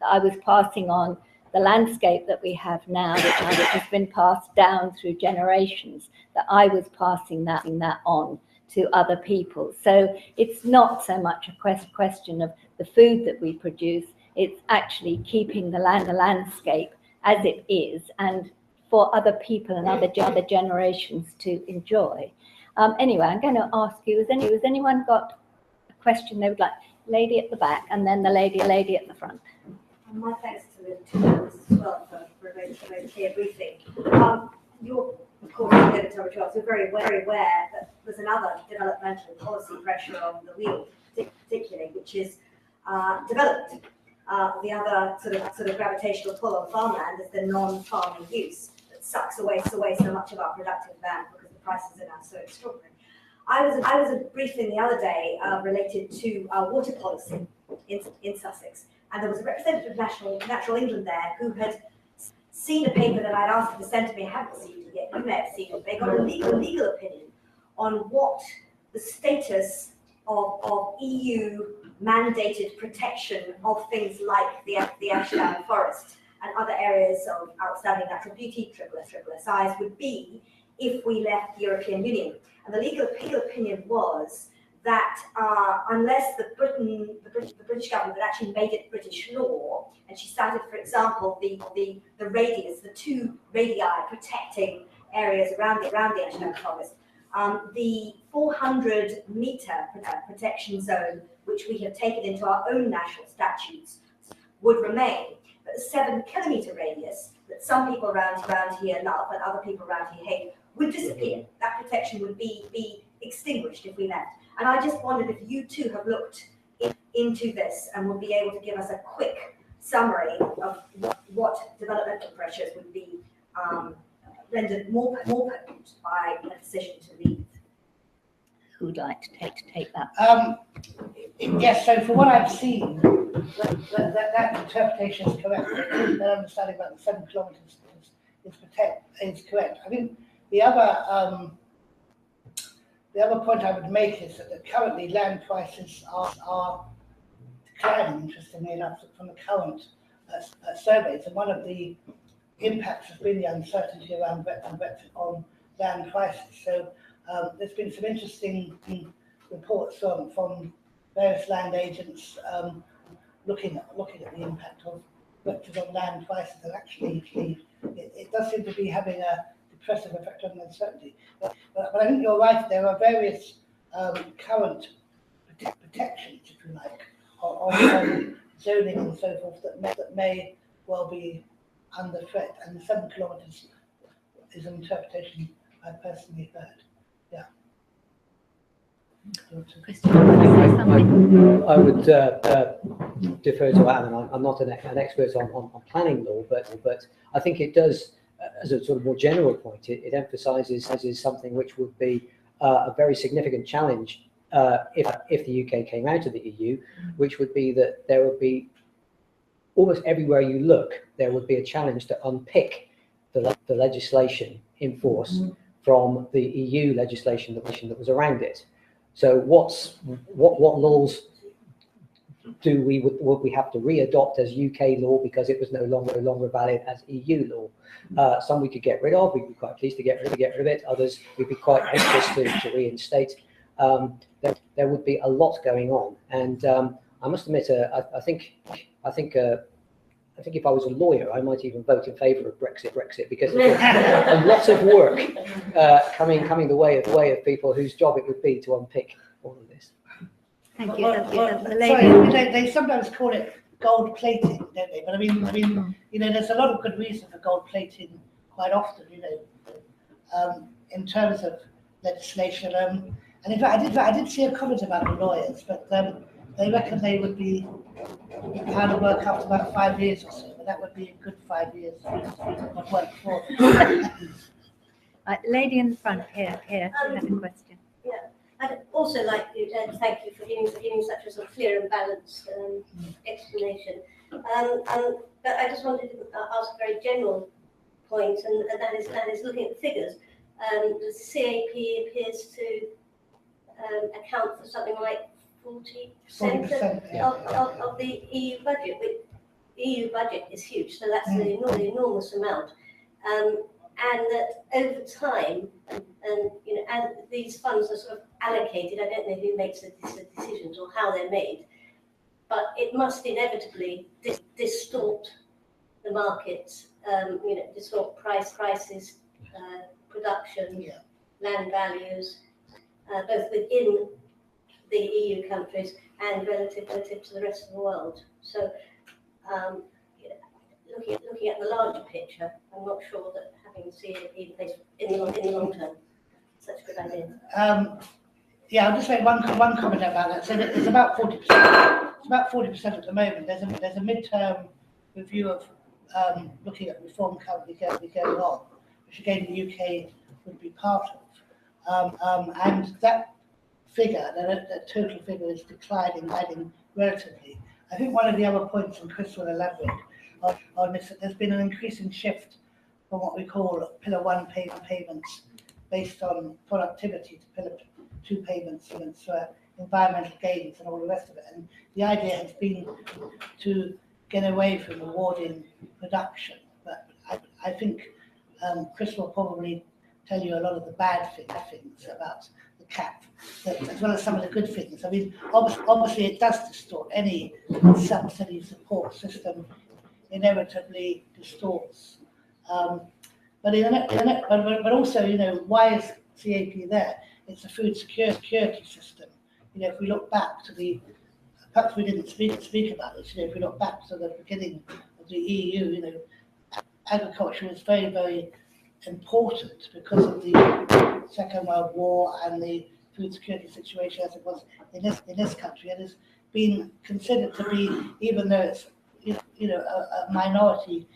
that I was passing on the landscape that we have now, which has been passed down through generations, that I was passing that on to other people. So it's not so much a question of the food that we produce, it's actually keeping the landscape as it is and for other people and other generations to enjoy. Anyway, I'm going to ask you, has anyone got a question they would like? Lady at the back, and then the lady at the front. My thanks to the two members as well for a very clear briefing. You're, of course, you're very aware that there's another developmental policy pressure on the Weald, particularly, which is development. The other sort of gravitational pull on farmland is the non-farming use that sucks away so much of our productive land because the prices are now so extraordinary. I was a briefing the other day related to water policy in Sussex, and there was a representative of Natural England there who had seen a paper that I'd asked them to send to me. I haven't seen it yet. You may have seen it. They got a legal opinion on what the status of EU mandated protection of things like the Ashdown forest and other areas of outstanding natural beauty, triple SIs, would be if we left the European Union. And the legal opinion was that unless the British government had actually made it British law, and she cited, for example, the radius, the two radii protecting areas around the Ashdown forest, the 400-metre protection zone, which we have taken into our own national statutes, would remain. But the 7-kilometre radius that some people around here love and other people around here hate would disappear. That protection would be extinguished if we left. And I just wondered if you two have looked into this and would be able to give us a quick summary of what developmental pressures would be rendered more potent by a decision to leave. Who would like to take that? Yes, so for what I've seen, that interpretation is correct. That understanding about the 7 kilometres is correct. I think the other point I would make is that currently land prices are declining, interestingly enough, from the current surveys. And one of the impacts has been the uncertainty around Brexit on land prices. So there's been some interesting reports from various land agents looking at the impact of Brexit on land prices, and actually it does seem to be having a depressive effect on uncertainty. But I think you're right, there are various current protections, if you like, on zoning and so forth that may well be under threat, and the 7 kilometres is an interpretation I personally heard. Yeah. I would defer to Alan. I'm not an expert on planning law, but I think it does, as a sort of more general point, it emphasises something which would be a very significant challenge if the UK came out of the EU, which would be that there would be, almost everywhere you look, there would be a challenge to unpick the legislation in force from the EU legislation that was around it. So what laws would we have to re-adopt as UK law because it was no longer valid as EU law? Some we could get rid of. We'd be quite pleased to get rid of it. Others we'd be quite anxious to reinstate. There would be a lot going on, and I must admit, I think if I was a lawyer, I might even vote in favour of Brexit because there's a lot of work coming the way of people whose job it would be to unpick all of this. Thank you. Sorry, they sometimes call it gold plating, don't they? But I mean, there's a lot of good reason for gold plating quite often, in terms of legislation. And in fact, I did see a comment about the lawyers, but they reckon they would be out of work after about 5 years or so. But that would be a good 5 years of work for. Lady in the front here had a question. Yeah, I'd also like to thank you for giving such a sort of clear and balanced explanation. But I just wanted to ask a very general point, and that is looking at the figures. The CAP appears to account for something like 40% 40%, yeah. of the EU budget. The EU budget is huge, so that's an enormous amount. And that over time, and you know, as these funds are sort of allocated, I don't know who makes the decisions or how they're made, but it must inevitably distort the markets, you know, distort prices, production, land values, both within the EU countries and relative to the rest of the world. So, you know, looking at the larger picture, I'm not sure that having CAP place in the long term is such a good idea. Yeah, I'll just make one comment about that. So it's about 40%. It's about 40% at the moment. There's a midterm review of looking at reform currently going on, which again the UK would be part of. And that figure, that total figure, is declining relatively. I think one of the other points, and Chris will elaborate on this, that there's been an increasing shift from what we call Pillar 1 payments based on productivity to Pillar 2 payments for environmental gains and all the rest of it. And the idea has been to get away from rewarding production. But I think Chris will probably tell you a lot of the bad things about the CAP, as well as some of the good things. I mean, obviously it does distort any subsidy support system, inevitably distorts. But also, you know, why is CAP there? It's a food security system. You know, if we look back to perhaps we didn't speak about this, you know, if we look back to the beginning of the EU, you know, agriculture was very, very important because of the Second World War and the food security situation as it was in this country. It has been considered to be, even though it's you know a minority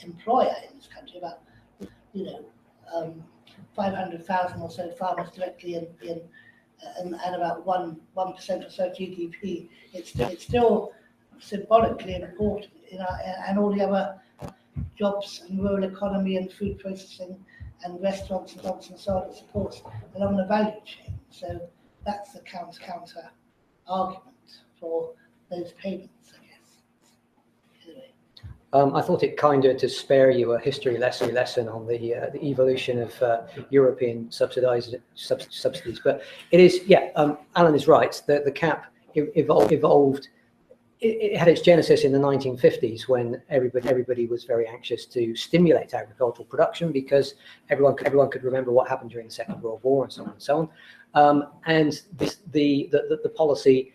employer in this country, about 500,000 or so farmers directly and about 1% or so GDP. It's still symbolically important, you know, and all the other jobs and rural economy and food processing and restaurants and so on, it supports along the value chain. So that's the counter argument for those payments, I guess. Anyway. I thought it kinder to spare you a history lesson on the evolution of European subsidies, but it is, Alan is right. The CAP evolved. It had its genesis in the 1950s when everybody was very anxious to stimulate agricultural production because everyone could remember what happened during the Second World War and so on and so on. And the policy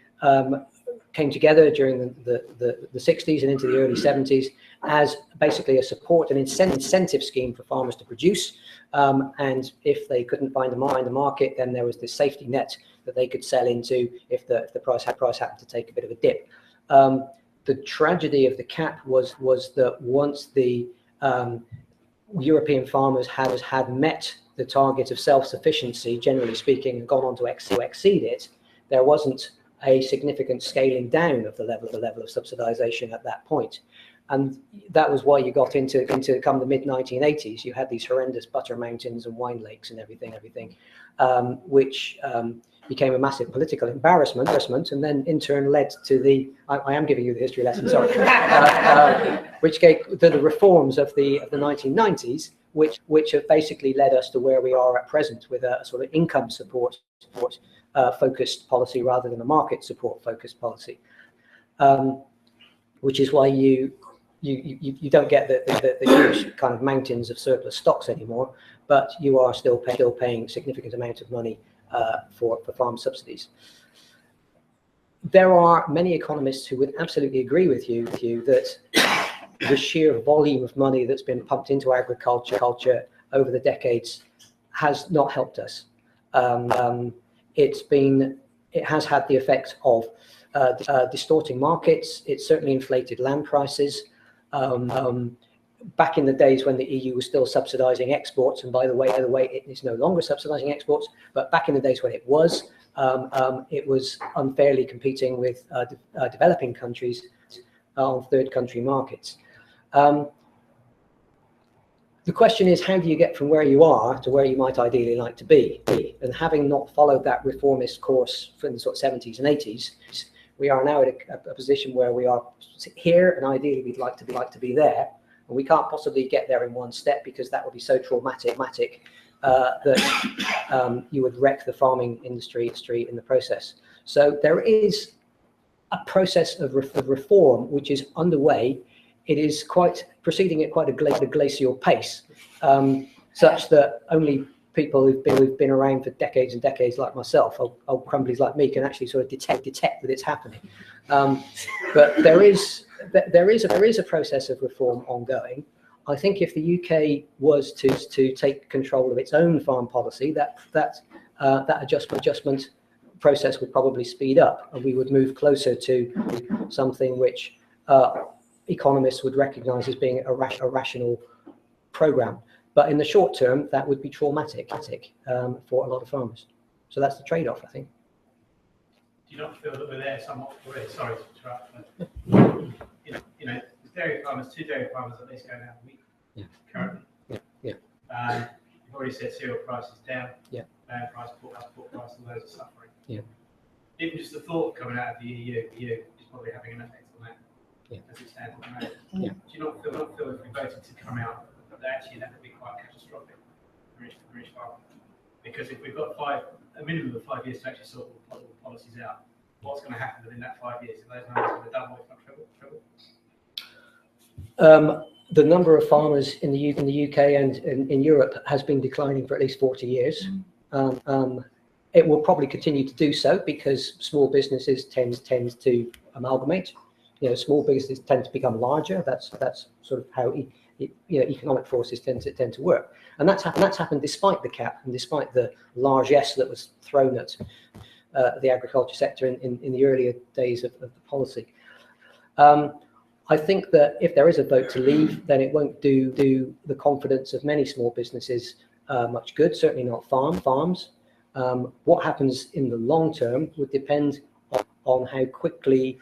came together during the 60s and into the early 70s as basically a support and incentive scheme for farmers to produce. And if they couldn't find the market, then there was this safety net that they could sell into if the price happened to take a bit of a dip. The tragedy of the CAP was that once the European farmers had met the target of self-sufficiency, generally speaking, and gone on to exceed it, there wasn't a significant scaling down of the level of subsidization at that point. And that was why you got into come the mid-1980s, you had these horrendous butter mountains and wine lakes and everything, which became a massive political embarrassment, and then in turn led to the, I am giving you the history lesson, sorry, which gave the reforms of the 1990s, which have basically led us to where we are at present with a sort of income support focused policy rather than a market support focused policy, which is why you don't get the huge kind of mountains of surplus stocks anymore, but you are still paying significant amount of money for farm subsidies. There are many economists who would absolutely agree with you that the sheer volume of money that's been pumped into agriculture over the decades has not helped us. It has had the effect of distorting markets. It's certainly inflated land prices. Back in the days when the EU was still subsidizing exports, and by the way, it is no longer subsidizing exports, but back in the days when it was unfairly competing with developing countries on third country markets. the question is, how do you get from where you are to where you might ideally like to be? And having not followed that reformist course from the sort of 70s and 80s, we are now at a position where we are here, and ideally we'd like to be there. And we can't possibly get there in one step, because that would be so traumatic that you would wreck the farming industry in the process. So there is a process of reform which is underway. It is proceeding at quite a glacial pace, such that only people who've been around for decades and decades, like myself, old crumblies like me, can actually sort of detect that it's happening. But there is a process of reform ongoing. I think if the UK was to take control of its own farm policy, that adjustment process would probably speed up, and we would move closer to something which economists would recognise as being a rational programme. But in the short term, that would be traumatic for a lot of farmers. So that's the trade-off, I think. Do you not feel that we're there somewhat already? Sorry to interrupt. But, you know, dairy farmers, 2 dairy farmers at least going out a week currently. You've already said cereal prices down. Land price, pork price, all those are suffering. Even just the thought coming out of the EU is probably having an effect on that. As it stands at the moment. Do you not feel if we voted to come out, that actually that would be quite catastrophic for British farmers? Because if we've got a minimum of 5 years to actually sort all the policies out, what's going to happen within that 5 years? If those numbers are going to double, if not triple? The number of farmers in the UK and in Europe has been declining for at least 40 years. It will probably continue to do so, because small businesses tend to amalgamate. Small businesses tend to become larger. That's sort of how economic forces tend to work, and that's happened despite the cap and despite the largesse that was thrown at the agriculture sector in the earlier days of the policy. I think that if there is a vote to leave, then it won't do the confidence of many small businesses much good. Certainly not farms. What happens in the long term would depend on how quickly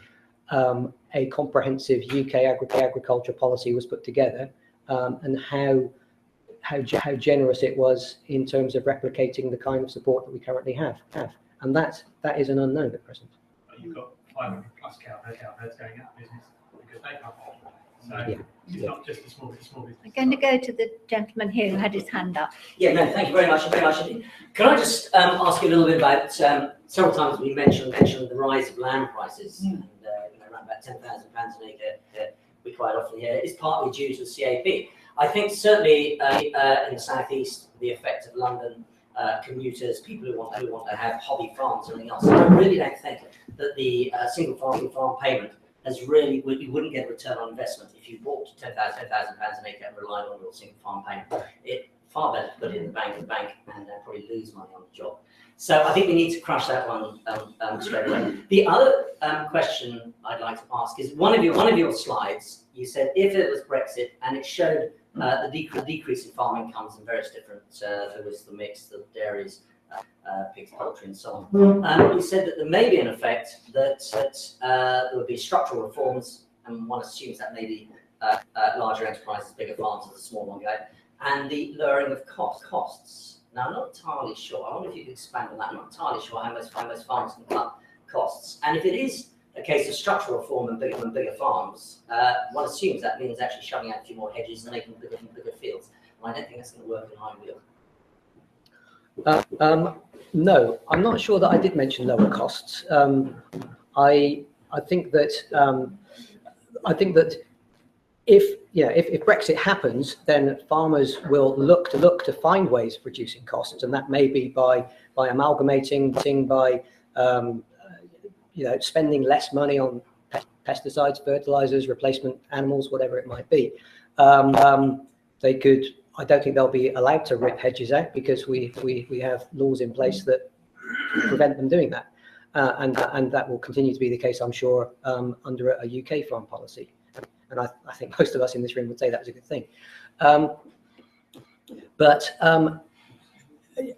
a comprehensive UK agriculture policy was put together, and how generous it was in terms of replicating the kind of support that we currently have. And that is an unknown at present. But you've got 500 plus cow herds going out of business because they can't. So it's not just the small business. I'm going to go to the gentleman here who had his hand up. Yeah, no, thank you very much. Can I just ask you a little bit about, several times we mentioned the rise of land prices, and around about £10,000 an acre, we quite often hear, is partly due to the CAP. I think certainly in the southeast, the effect of London commuters, people who want to have hobby farms, and everything else. I really don't think that the single farm payment has really, you wouldn't get a return on investment if you bought £10,000 an acre and relied on your single farm payment. It's far better to put it in the bank and probably lose money on the job. So I think we need to crush that one straight away. The other question I'd like to ask is, one of your slides, you said if it was Brexit, and it showed the decrease in farm incomes in various different, there was the mix, the dairies, pigs, poultry, and so on. You said that there may be an effect that there would be structural reforms, and one assumes that maybe larger enterprises, bigger farms, as a small one go, and the lowering of costs. Now, I'm not entirely sure. I wonder if you could expand on that. I'm not entirely sure how most farms can cut costs. And if it is a case of structural reform and bigger farms, one assumes that means actually shoving out a few more hedges and making bigger fields. And I don't think that's going to work in High Weald. No, I'm not sure that I did mention lower costs. I think that if Brexit happens, then farmers will look to find ways of reducing costs, and that may be by amalgamating, by spending less money on pesticides, fertilizers, replacement animals, whatever it might be. They could. I don't think they'll be allowed to rip hedges out, because we have laws in place that prevent them doing that, and that will continue to be the case, I'm sure, under a UK farm policy. And I think most of us in this room would say that was a good thing.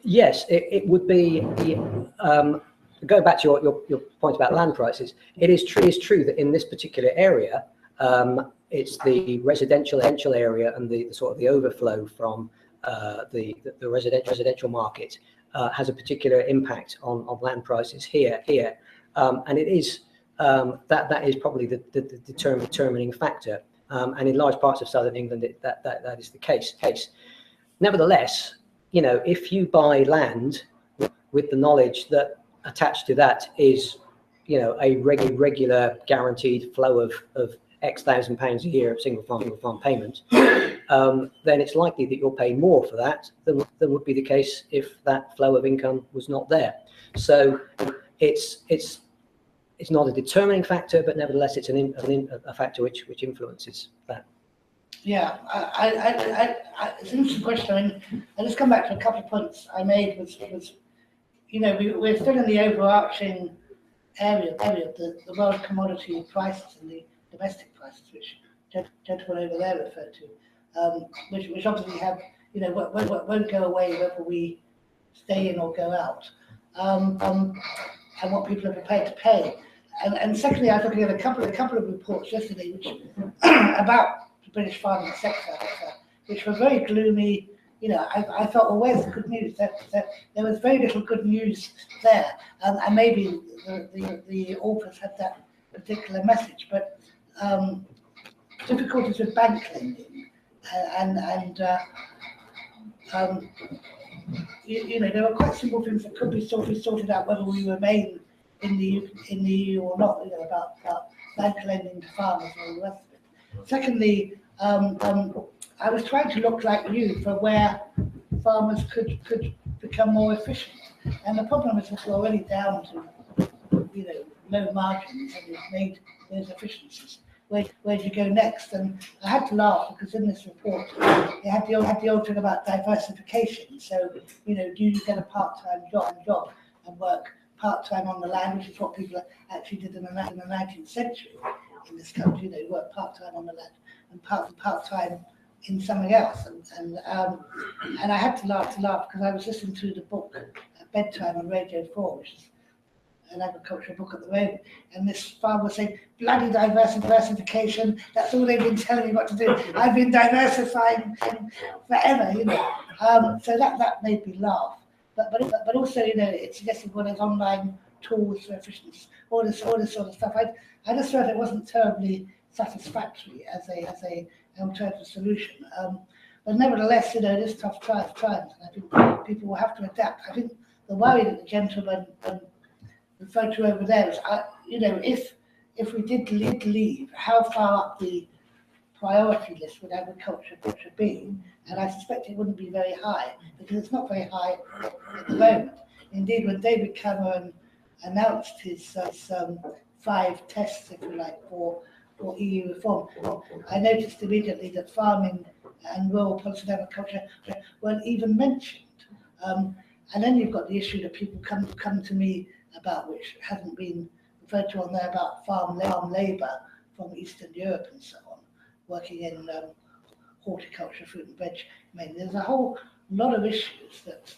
Yes, it would be. Going back to your point about land prices, it is true that in this particular area, it's the residential area and the sort of the overflow from the residential market has a particular impact on land prices here, and it is that is probably the determining factor, and in large parts of southern England that is the case. Nevertheless, you know, if you buy land with the knowledge that attached to that is, you know, a regular guaranteed flow of X thousand pounds a year of single farm payment, then it's likely that you'll pay more for that than would be the case if that flow of income was not there. So it's not a determining factor, but nevertheless it's a factor which influences that. Yeah, it's an interesting question. I mean, I'll just come back to a couple of points I made. Was you know, we're still in the overarching area of the world commodity prices and the domestic prices, which gentlemen over there referred to, which obviously have, you know, won't go away whether we stay in or go out, and what people are prepared to pay. And secondly, I was looking at a couple of reports yesterday which about the British farming sector, which were very gloomy. You know, I thought, well, where's the good news? That there was very little good news there, and maybe the authors had that particular message. But difficulties with bank lending, you know, there were quite simple things that could be sorted out whether we remain in the EU or not. You know, about bank lending to farmers and all the rest of it. Secondly, I was trying to look like you for where farmers could become more efficient, and the problem is that we're already down to, you know, low margins, and we've made those efficiencies. Where do you go next? And I had to laugh because in this report they had the old thing about diversification. So, you know, do you get a part-time job and work part-time on the land, which is what people actually did in the 19th century in this country. They work part-time on the land and part-time in something else, and I had to laugh because I was listening to the book at bedtime on Radio 4, which is an agricultural book at the moment, and this farmer was saying, bloody diversification, that's all they've been telling me what to do. I've been diversifying forever, you know. So that made me laugh. But also, you know, it suggested well, there's online tools for efficiency, all this sort of stuff. I just felt it wasn't terribly satisfactory as a alternative solution. But nevertheless, you know, it is tough times, and I think people will have to adapt. I think the worry that the gentleman referred to over there is, you know, if we did leave, how far up the priority list would agriculture be? And I suspect it wouldn't be very high, because it's not very high at the moment. Indeed, when David Cameron announced his 5 tests, if you like, for EU reform, I noticed immediately that farming and rural policy and agriculture weren't even mentioned. And then you've got the issue that people come to me about, which hasn't been referred to on there, about farm labour from Eastern Europe and so on, working in horticulture, fruit and veg. I mean, there's a whole lot of issues that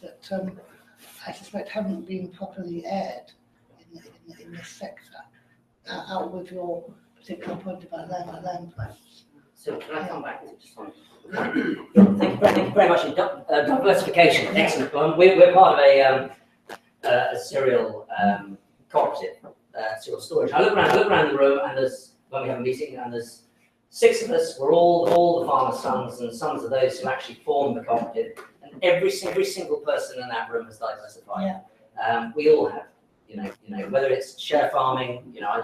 I suspect haven't been properly aired in this sector. Out with your particular point about land prices. So can I come back to just one? Thank you very much. Diversification, excellent one. We're part of a cereal cooperative, cereal storage. I look around the room, and there's, when we have a meeting, and there's 6 of us. We're all the farmers' sons and sons of those who actually form the cooperative, and every single person in that room has diversified. Yeah. We all have. You know, whether it's share farming, you know, I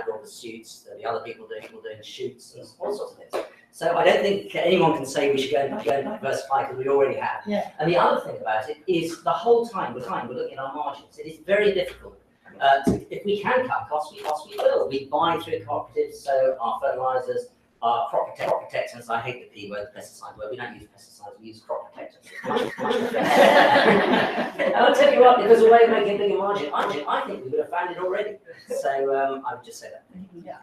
grow the shoots, the other people doing shoots and all sorts of things. So I don't think anyone can say we should go and diversify, because we already have. Yeah. And the other thing about it is the whole time we're looking at our margins. It is very difficult. If we can cut costs, we will. We buy through cooperatives, so our fertilizers, our crop protectants. I hate the P word, the pesticide word. We don't use pesticides, we use crop protectants. And I'll tell you what, if there's a way of making a bigger margin, I think we would have found it already. So I would just say that. Yeah.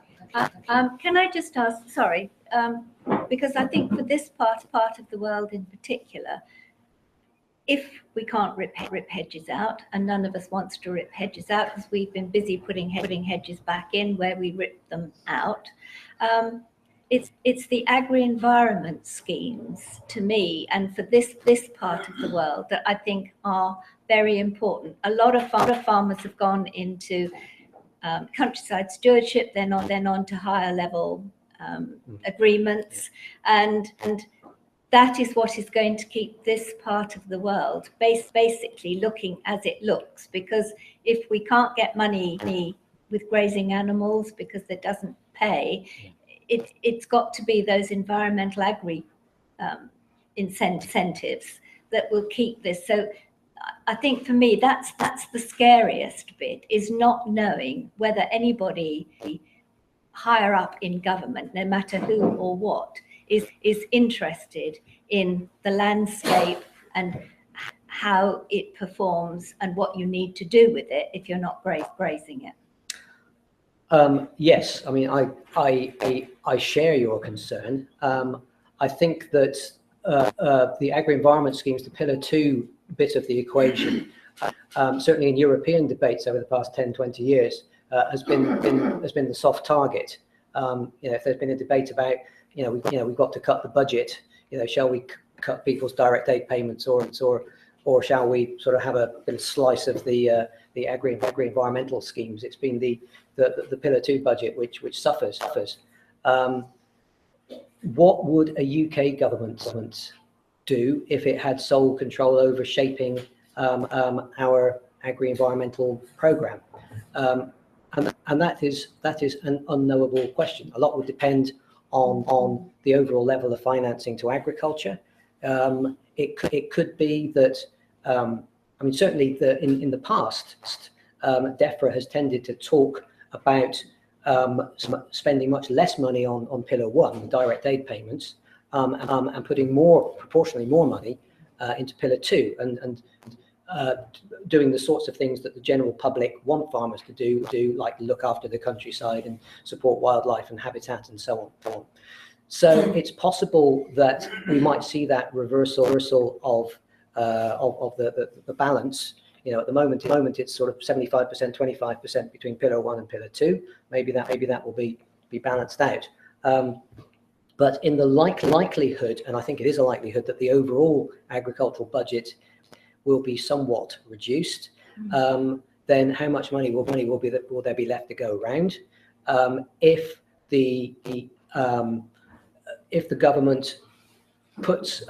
Can I just ask, sorry, because I think for this part of the world in particular, if we can't rip hedges out, and none of us wants to rip hedges out because we've been busy putting hedges back in where we ripped them out, it's the agri-environment schemes to me, and for this part of the world, that I think are very important. A lot of farmers have gone into countryside stewardship, then on to higher level agreements, and that is what is going to keep this part of the world basically looking as it looks. Because if we can't get money with grazing animals because it doesn't pay, it's got to be those environmental agri incentives that will keep this. So I think for me, that's the scariest bit, is not knowing whether anybody higher up in government, no matter who or what, is interested in the landscape and how it performs and what you need to do with it if you're not grazing it. Yes, I mean, I share your concern. I think that the agri-environment schemes, the Pillar 2 bit of the equation, certainly in European debates over the past 10, 20 years, has been the soft target. If there's been a debate about, we've got to cut the budget, shall we cut people's direct aid payments, or shall we sort of have a bit of slice of the agri-environmental schemes? It's been the Pillar 2 budget which suffers. What would a UK government do if it had sole control over shaping our agri-environmental programme? And that is an unknowable question. A lot would depend on the overall level of financing to agriculture. It could be that, certainly in the past, DEFRA has tended to talk about spending much less money on Pillar 1, direct aid payments, and putting proportionally more money into Pillar 2, and doing the sorts of things that the general public want farmers to do, like look after the countryside and support wildlife and habitat and so on. So it's possible that we might see that reversal of the balance. At the moment it's sort of 75%, 25% between Pillar 1 and Pillar 2. Maybe that will be balanced out. But in the likelihood, and I think it is a likelihood, that the overall agricultural budget will be somewhat reduced, then how much money will there be left to go around? If the government puts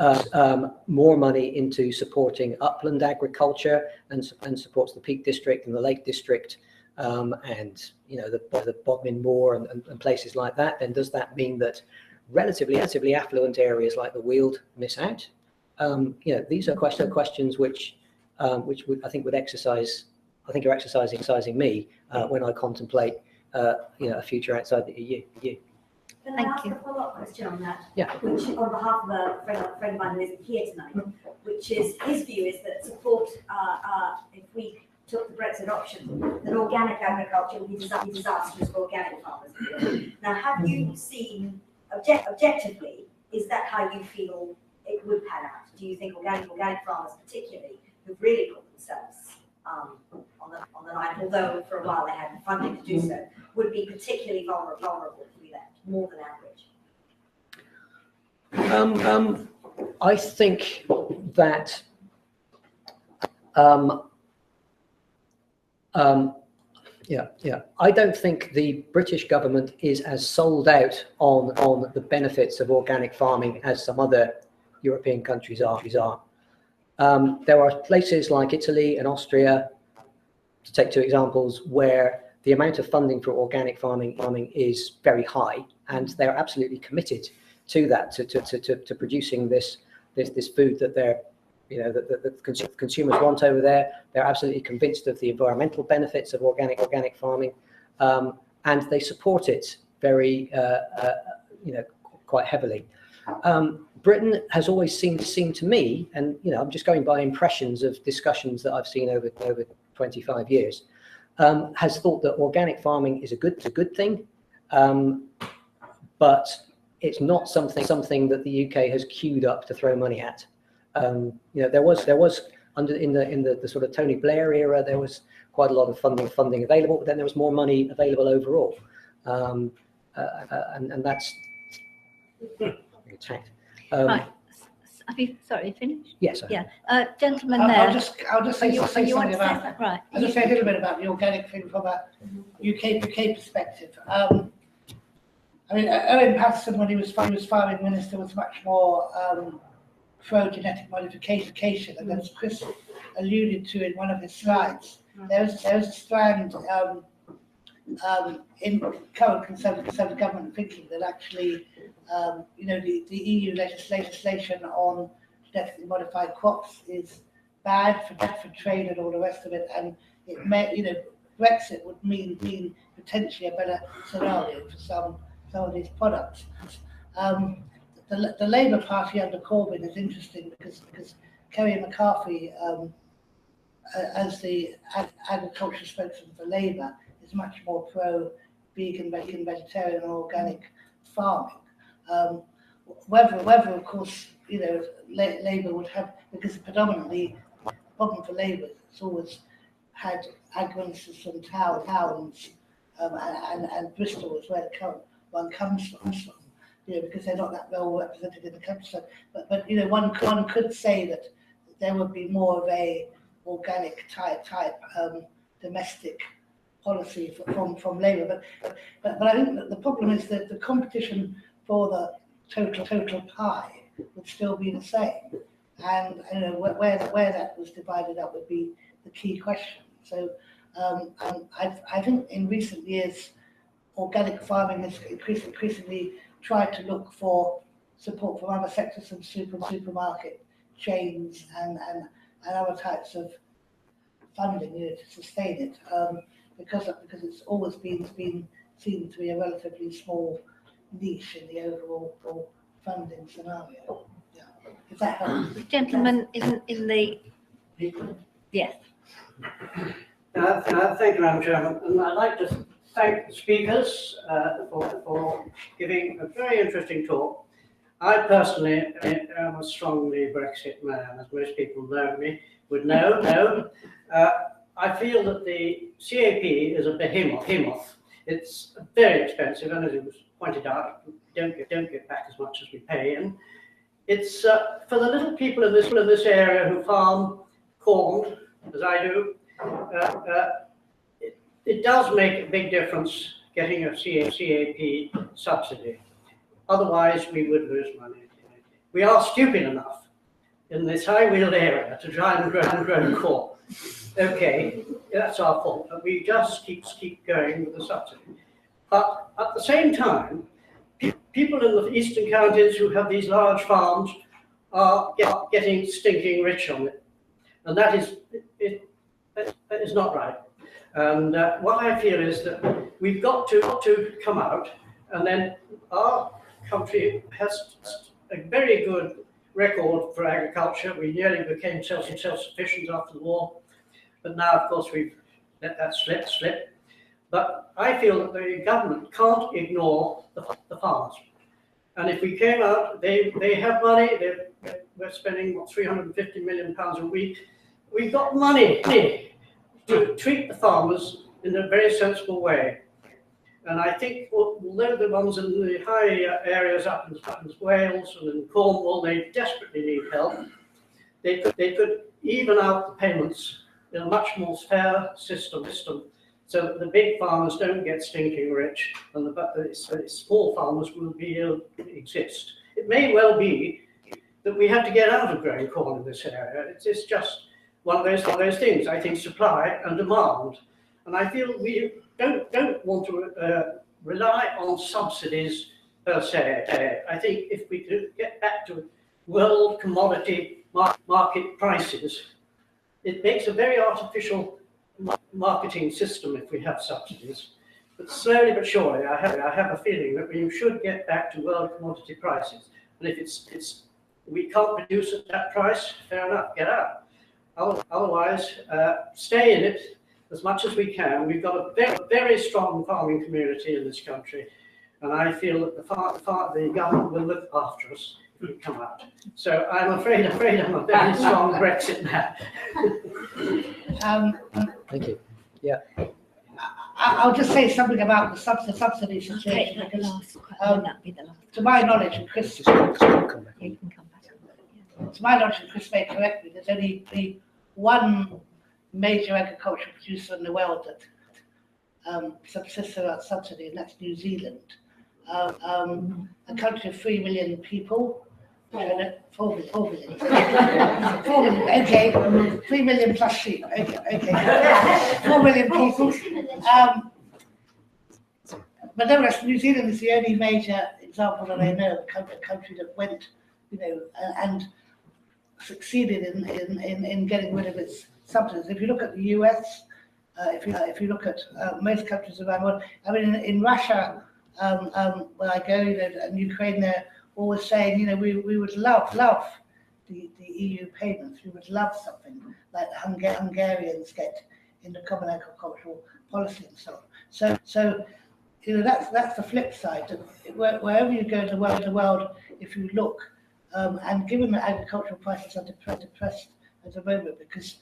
more money into supporting upland agriculture and supports the Peak District and the Lake District, and the Bodmin Moor and places like that, then does that mean that relatively affluent areas like the Weald miss out? These are questions which I think are exercising me when I contemplate a future outside the EU. Can I ask a follow-up question on that? Yeah. Which, on behalf of a friend of mine who isn't here tonight, which is his view is that support, if we took the Brexit option, that organic agriculture would be disastrous for organic farmers. Now, have you seen objectively? Is that how you feel it would pan out? Do you think organic farmers, particularly, who've really put themselves on the line, although for a while they had the funding to do so, would be particularly vulnerable to be left more than average? I think that I don't think the British government is as sold out on the benefits of organic farming as some other European countries are. There are places like Italy and Austria, to take two examples, where the amount of funding for organic farming is very high, and they're absolutely committed to that, to producing this food that that consumers want over there. They're absolutely convinced of the environmental benefits of organic farming, and they support it very quite heavily. Britain has always seemed to me, and I'm just going by impressions of discussions that I've seen over 25 years, has thought that organic farming is a good thing, but it's not something that the UK has queued up to throw money at. There was in the sort of Tony Blair era, there was quite a lot of funding available, but then there was more money available overall, and Attacked. Right. Have you, sorry, finished? Yes. Yeah. Gentleman I'll there. just say You something want to say about. that? Right. I'll just say a little bit about the organic thing from a UK perspective. I mean, Owen Paterson, when he was farming minister, was much more pro genetic modification, and as Chris alluded to in one of his slides, there was a strand in current Conservative government thinking that actually, you know, the EU legislation on genetically modified crops is bad for trade and all the rest of it, and it may, you know, Brexit would mean potentially a better scenario for some of these products. The Labour Party under Corbyn is interesting because Kerry McCarthy, as the agriculture spokesman for Labour, is much more pro vegan, vegetarian, and organic farming. Whether of course, you know, Labour would have, because predominantly the problem for Labour, it's always had agriculture from towns, and Bristol is where the current one comes from, you know, because they're not that well represented in the countryside. But you know, one could say that there would be more of a organic type domestic policy from Labour. But I think that the problem is that the competition for the total pie would still be the same, and you know where that was divided up would be the key question. So I think in recent years, organic farming has increasingly tried to look for support from other sectors and supermarket chains and other types of funding, you know, to sustain it, because it's always been seen to be a relatively small niche in the overall funding scenario. Yeah. If that helps. The gentleman in the, yes. Thank you, Madam Chairman. And I'd like to thank the speakers for giving a very interesting talk. I personally am a strongly Brexit man, as most people would know. I feel that the CAP is a behemoth. It's very expensive, and as it was pointed out, we don't get back as much as we pay in. It's for the little people in this area who farm corn, as I do. It does make a big difference getting a CAP subsidy. Otherwise, we would lose money. We are stupid enough in this high Weald area to try and grow corn. Okay, that's our fault, but we just keep going with the subsidy. But at the same time, people in the eastern counties who have these large farms are getting stinking rich on it, and that is not right. And what I feel is that we've got to come out, and then our country has a very good record for agriculture. We nearly became self-sufficient after the war, but now, of course, we've let that slip. But I feel that the government can't ignore the farmers. And if we came out, they have money. We're spending what, £350 million a week. We've got money to treat the farmers in a very sensible way. And I think, although the ones in the high areas up in Wales and in Cornwall, they desperately need help, they could even out the payments in a much more fair system, so that the big farmers don't get stinking rich, and the small farmers will exist. It may well be that we have to get out of growing corn in this area. It's just one of those things. I think supply and demand, and I feel we don't want to rely on subsidies per se. I think if we could get back to world commodity market prices, it makes a very artificial marketing system if we have subsidies. But slowly but surely, I have a feeling that we should get back to world commodity prices. And if we can't produce at that price, fair enough, get out. Otherwise, stay in it as much as we can. We've got a very strong farming community in this country, and I feel that the government will look after us if we come out. So I'm afraid I'm a very strong Brexit man. Thank you. Yeah. I'll just say something about the subsidy situation, Take that because last question, that'd be the last. to my knowledge, and Chris, You can come back. to my knowledge, and Chris may correct me, there's only one major agricultural producer in the world that subsists on subsidy, and that's New Zealand. A country of 3 million people. 4 million. 4 million. 4 million. Okay. 3 million plus sheep. Okay. 4 million people. But nevertheless, New Zealand is the only major example that I know of a country that went, and succeeded in getting rid of its subsidies. If you look at the US, if you look at most countries around the world, I mean, in Russia, where I go, and Ukraine, they're always saying, we would love the EU payments. We would love something like the Hungarians get in the common agricultural policy and so on. So that's the flip side. Wherever you go in the world, if you look, and given that agricultural prices are depressed at the moment because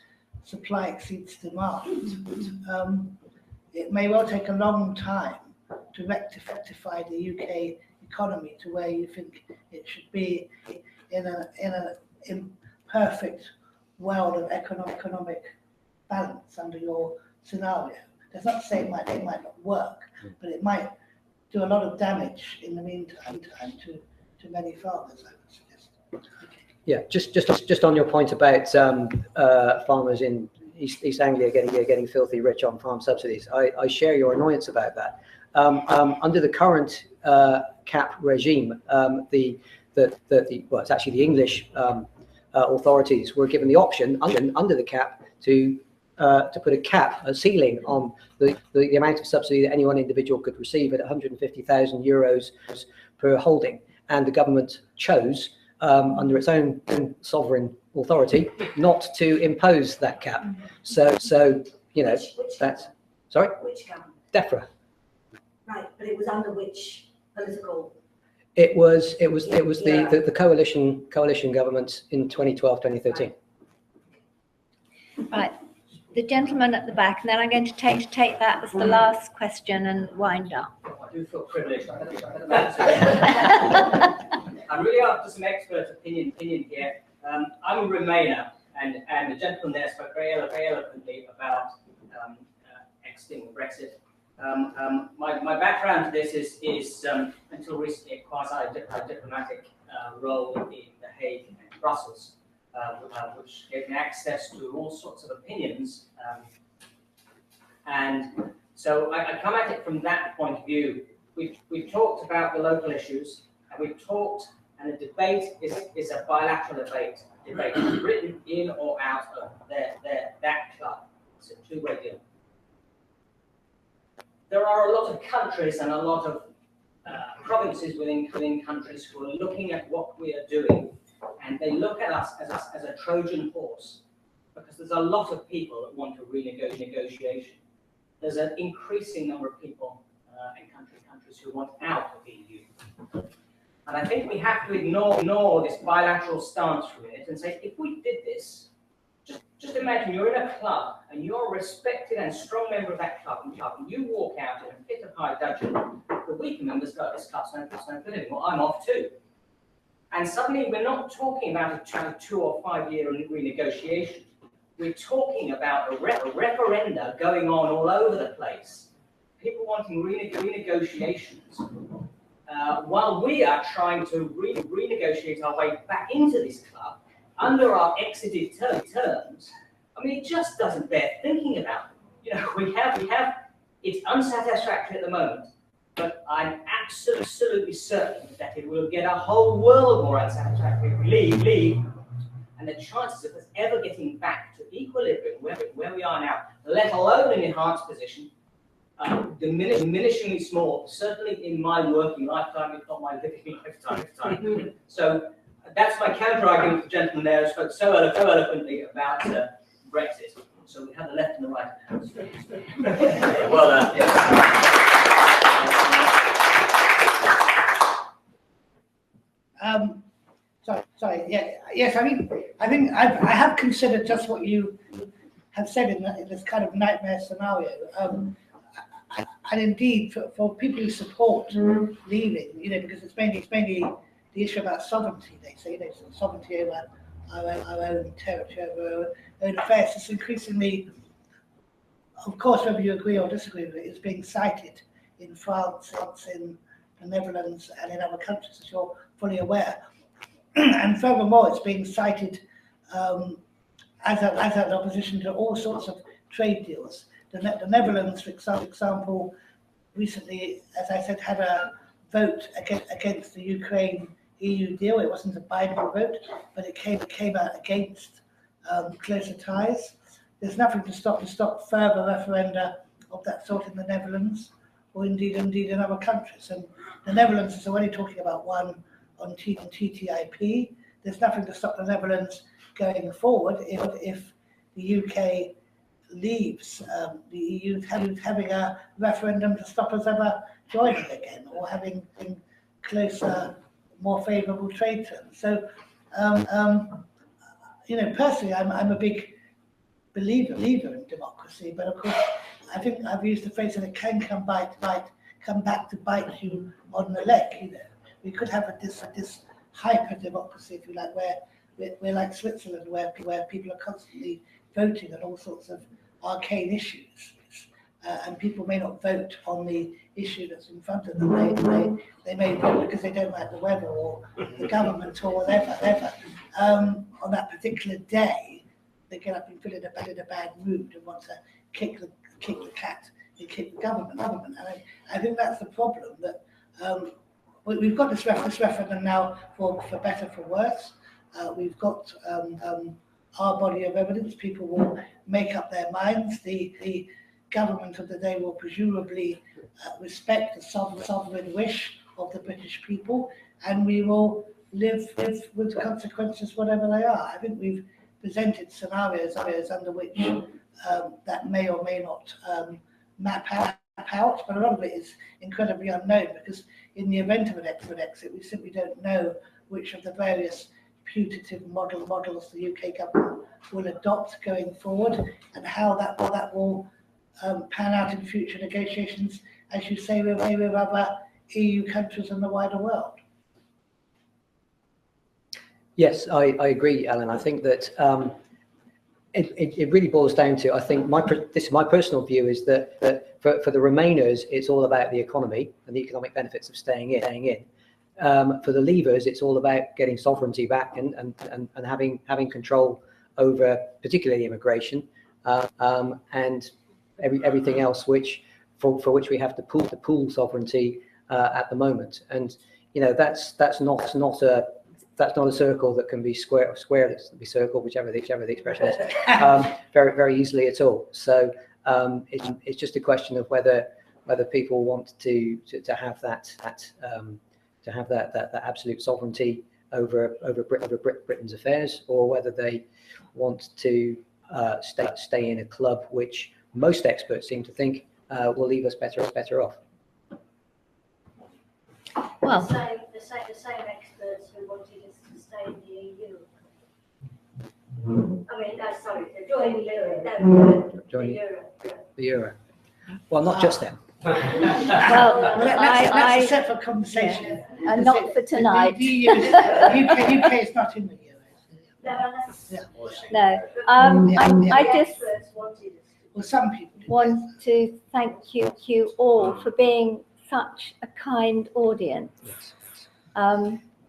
supply exceeds demand, it may well take a long time to rectify the UK economy to where you think it should be in an imperfect world of economic balance under your scenario. That's not to say it might not work, but it might do a lot of damage in the meantime to many farmers, I would suggest. Okay. Yeah, just on your point about farmers in East Anglia getting filthy rich on farm subsidies, I share your annoyance about that. Under the current cap regime, it's actually the English authorities were given the option under the cap to put a ceiling on the amount of subsidy that any one individual could receive at 150,000 euros per holding, and the government chose, under its own sovereign authority, not to impose that cap. So that's sorry. Which government? DEFRA. Right, but it was under which political? It was the coalition government in 2012-2013. Right, the gentleman at the back, and then I'm going to take that as the last question and wind up. I do feel privileged. I really are just an expert opinion here. I'm a Remainer, and the gentleman there spoke very eloquently about exiting Brexit. My background to this is until recently a quasi-diplomatic role in The Hague and Brussels, which gave me access to all sorts of opinions. And so I come at it from that point of view. We've talked about the local issues, and we've talked, and the debate is a bilateral debate, Britain in or out of that club. It's a two-way deal. There are a lot of countries and a lot of provinces within countries who are looking at what we are doing, and they look at us as a Trojan horse, because there's a lot of people that want to renegotiation. There's an increasing number of people in countries who want out of the EU. And I think we have to ignore this bilateral stance for a minute and say, if we did this, just imagine you're in a club and you're a respected and strong member of that club, and you walk out in a fit of high dudgeon. The weaker members go, this club's no good anymore, I'm off too. And suddenly we're not talking about a 2 or 5 year renegotiation. We're talking about a referenda going on all over the place. People wanting renegotiations, while we are trying to renegotiate our way back into this club under our exited terms. I mean, it just doesn't bear thinking about. We have it's unsatisfactory at the moment, but I'm absolutely certain that it will get a whole world more unsatisfactory if we leave. And the chances of us ever getting back to equilibrium where we are now, let alone an enhanced position, diminishingly small, certainly in my working lifetime, if not my living lifetime. So that's my counter-argument to the gentleman there who spoke so eloquently about Brexit. So we have the left and the right. Well done. Sorry. Yeah. Yes. I think I have considered just what you have said in this kind of nightmare scenario. and indeed for people who support leaving, you know, because it's mainly the issue about sovereignty. They say, you know, sovereignty over our own territory, over our own affairs. It's increasingly, of course, whether you agree or disagree with it, it's being cited in France, in the Netherlands, and in other countries, as you're fully aware. And furthermore, it's being cited as an opposition to all sorts of trade deals. The Netherlands, for example, recently, as I said, had a vote against the Ukraine EU deal. It wasn't a binding vote, but it came out against closer ties. There's nothing to stop further referenda of that sort in the Netherlands, or indeed in other countries. And the Netherlands is already talking about one on TTIP. There's nothing to stop the Netherlands going forward if the UK leaves the EU, having a referendum to stop us ever joining again, or having closer, more favourable trade terms. So, you know, personally, I'm a big believer in democracy, but of course, I think I've used the phrase that it can come back to bite you on the leg. You know, we could have this hyper democracy, if you like, where we're like Switzerland, where people are constantly voting on all sorts of arcane issues, and people may not vote on the issue that's in front of them. They may vote because they don't like the weather or the government or whatever. On that particular day, they get up and feel in a bad mood and want to kick the cat and kick the government. And I think that's the problem, that we've got this referendum now for better, for worse. We've got our body of evidence. People will make up their minds. The government of the day will presumably respect the sovereign wish of the British people, and we will live with consequences, whatever they are. I think we've presented scenarios under which that may or may not map out, but a lot of it is incredibly unknown, because in the event of an exit, we simply don't know which of the various putative models the UK government will adopt going forward, and how that will pan out in future negotiations, as you say, with other EU countries and the wider world. Yes, I agree, Alan. I think that it really boils down to, I think this is my personal view, is that for the Remainers, it's all about the economy and the economic benefits of staying in. For the Leavers, it's all about getting sovereignty back and having control over particularly immigration and everything else for which we have to pool sovereignty at the moment. And you know, that's not a circle that can be square that can be circled, whichever the expression is, very easily at all. So it's just a question of whether people want to have that absolute sovereignty over Britain's affairs, or whether they want to stay in a club which most experts seem to think will leave us better off. Well, the same experts who wanted us to stay in the EU. I mean, no, sorry, to join the euro. Join the euro. Well, not just them. well, that's a separate conversation. Yeah. And not for tonight. The UK is not in the euro. No. I just some people want to thank you all for being such a kind audience.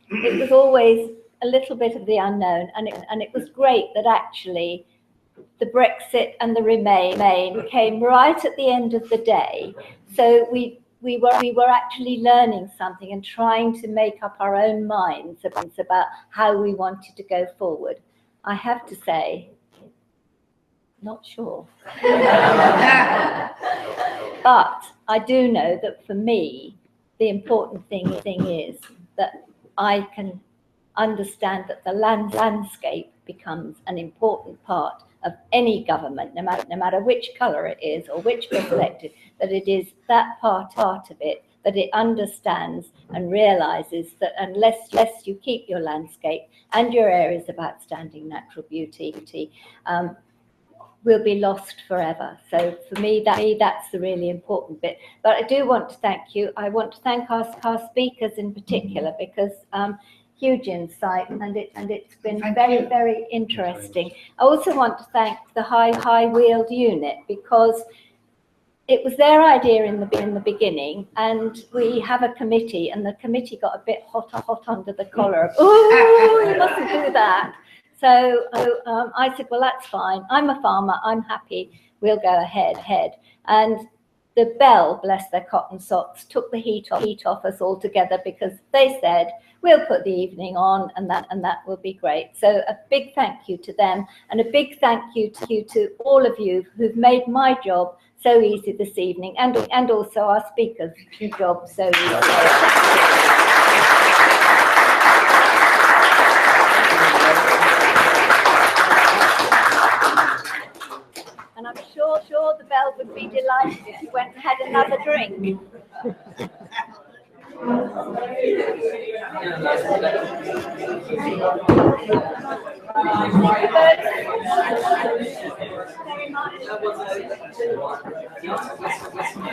It was always a little bit of the unknown, and it was great that actually the Brexit and the Remain came right at the end of the day. So we were actually learning something and trying to make up our own minds about how we wanted to go forward. I have to say, not sure. But I do know that for me, the important thing is that I can understand that the landscape becomes an important part of any government, no matter which colour it is or which perspective, that it is that part of it that it understands and realises that unless you keep your landscape and your areas of outstanding natural beauty, will be lost forever. So for me, that's the really important bit. But I do want to thank you. I want to thank our speakers in particular, because huge insight, and it's been very interesting. I also want to thank the High Weald unit, because it was their idea in the beginning, and we have a committee, and the committee got a bit hot under the collar. Oh, you mustn't do that. So I said, well, that's fine. I'm a farmer. I'm happy. We'll go ahead. And the Bell, bless their cotton socks, took the heat off us altogether, because they said, we'll put the evening on, and that will be great. So a big thank you to them, and a big thank you to all of you who've made my job so easy this evening, and also our speakers' job so easy. And I'm sure the Bell would be delighted if you went and had another drink.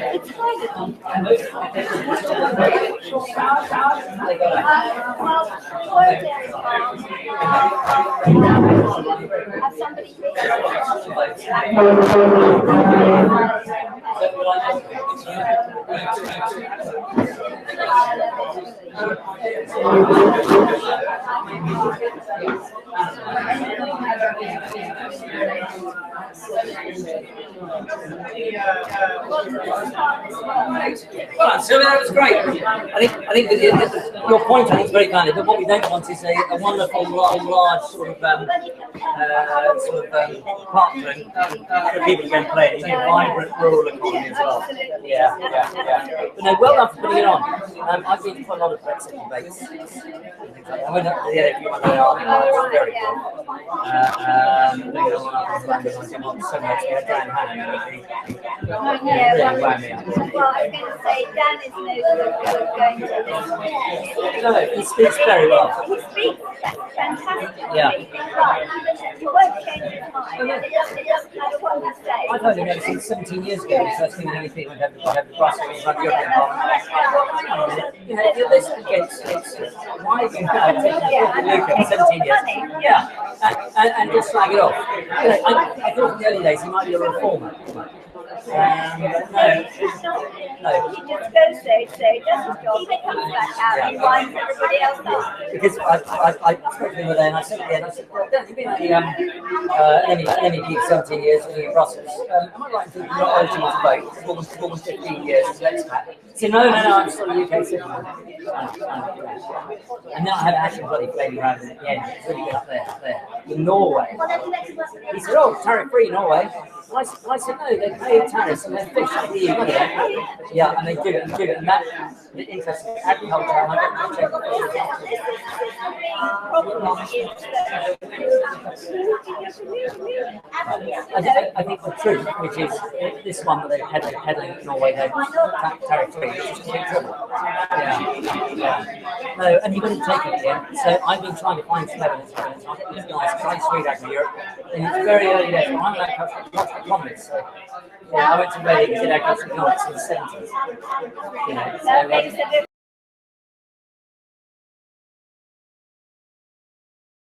It's fine. Well, Royal Dairy Farm, have somebody Well, Sylvia, that was great. I think that your point, I think, is very valid. But what we don't want is a wonderful, large sort of park zone for people to go and play. It's a vibrant rural economy as well. Yeah. But no, well done for putting it on. I've been to quite a lot of Brexit debates. I went up to the if you want to know, I think it was very good. Well, I was going to say, Dan is no good going to this. No, he speaks very well. He speaks fantastically. Yeah. But he won't change his mind. It doesn't matter what you say. I've heard him ever since 17 years ago, so I've seen many people have the Brussels run European Parliament. You know, you're listening against why have you had Luca 17 years? Yeah, and just slag it off. You know, I thought in the early days he might be a reformer. No. He just goes there, does his job, he comes back out, he winds everybody else up. Because I spoke to him there, and I said, well, Dan, you've been an MEP for 17 years living in Brussels. Am I right in thinking you're not eligible to vote? It's more than 15 years as an expat. He said, no, I'm still a UK citizen. And now I had actually bloody flaming around at the end. It's really good up there. In Norway. He said, oh, tariff-free Norway. I said, no, they pay tariffs and they fish at the EU. Yeah, and they do it, and that's the interest in agriculture. And I don't I think the truth, which is this one that they're peddling in Norway, they're tariff-free, which is complete trouble. Yeah. No, and you wouldn't take it again. So I've been trying to find some evidence for it. I'll get these guys, because I read Agri-Europe, and it's very early days, but I'm an agricultural economist, so I went to Reading and did agricultural economics in the 70s. You know, so,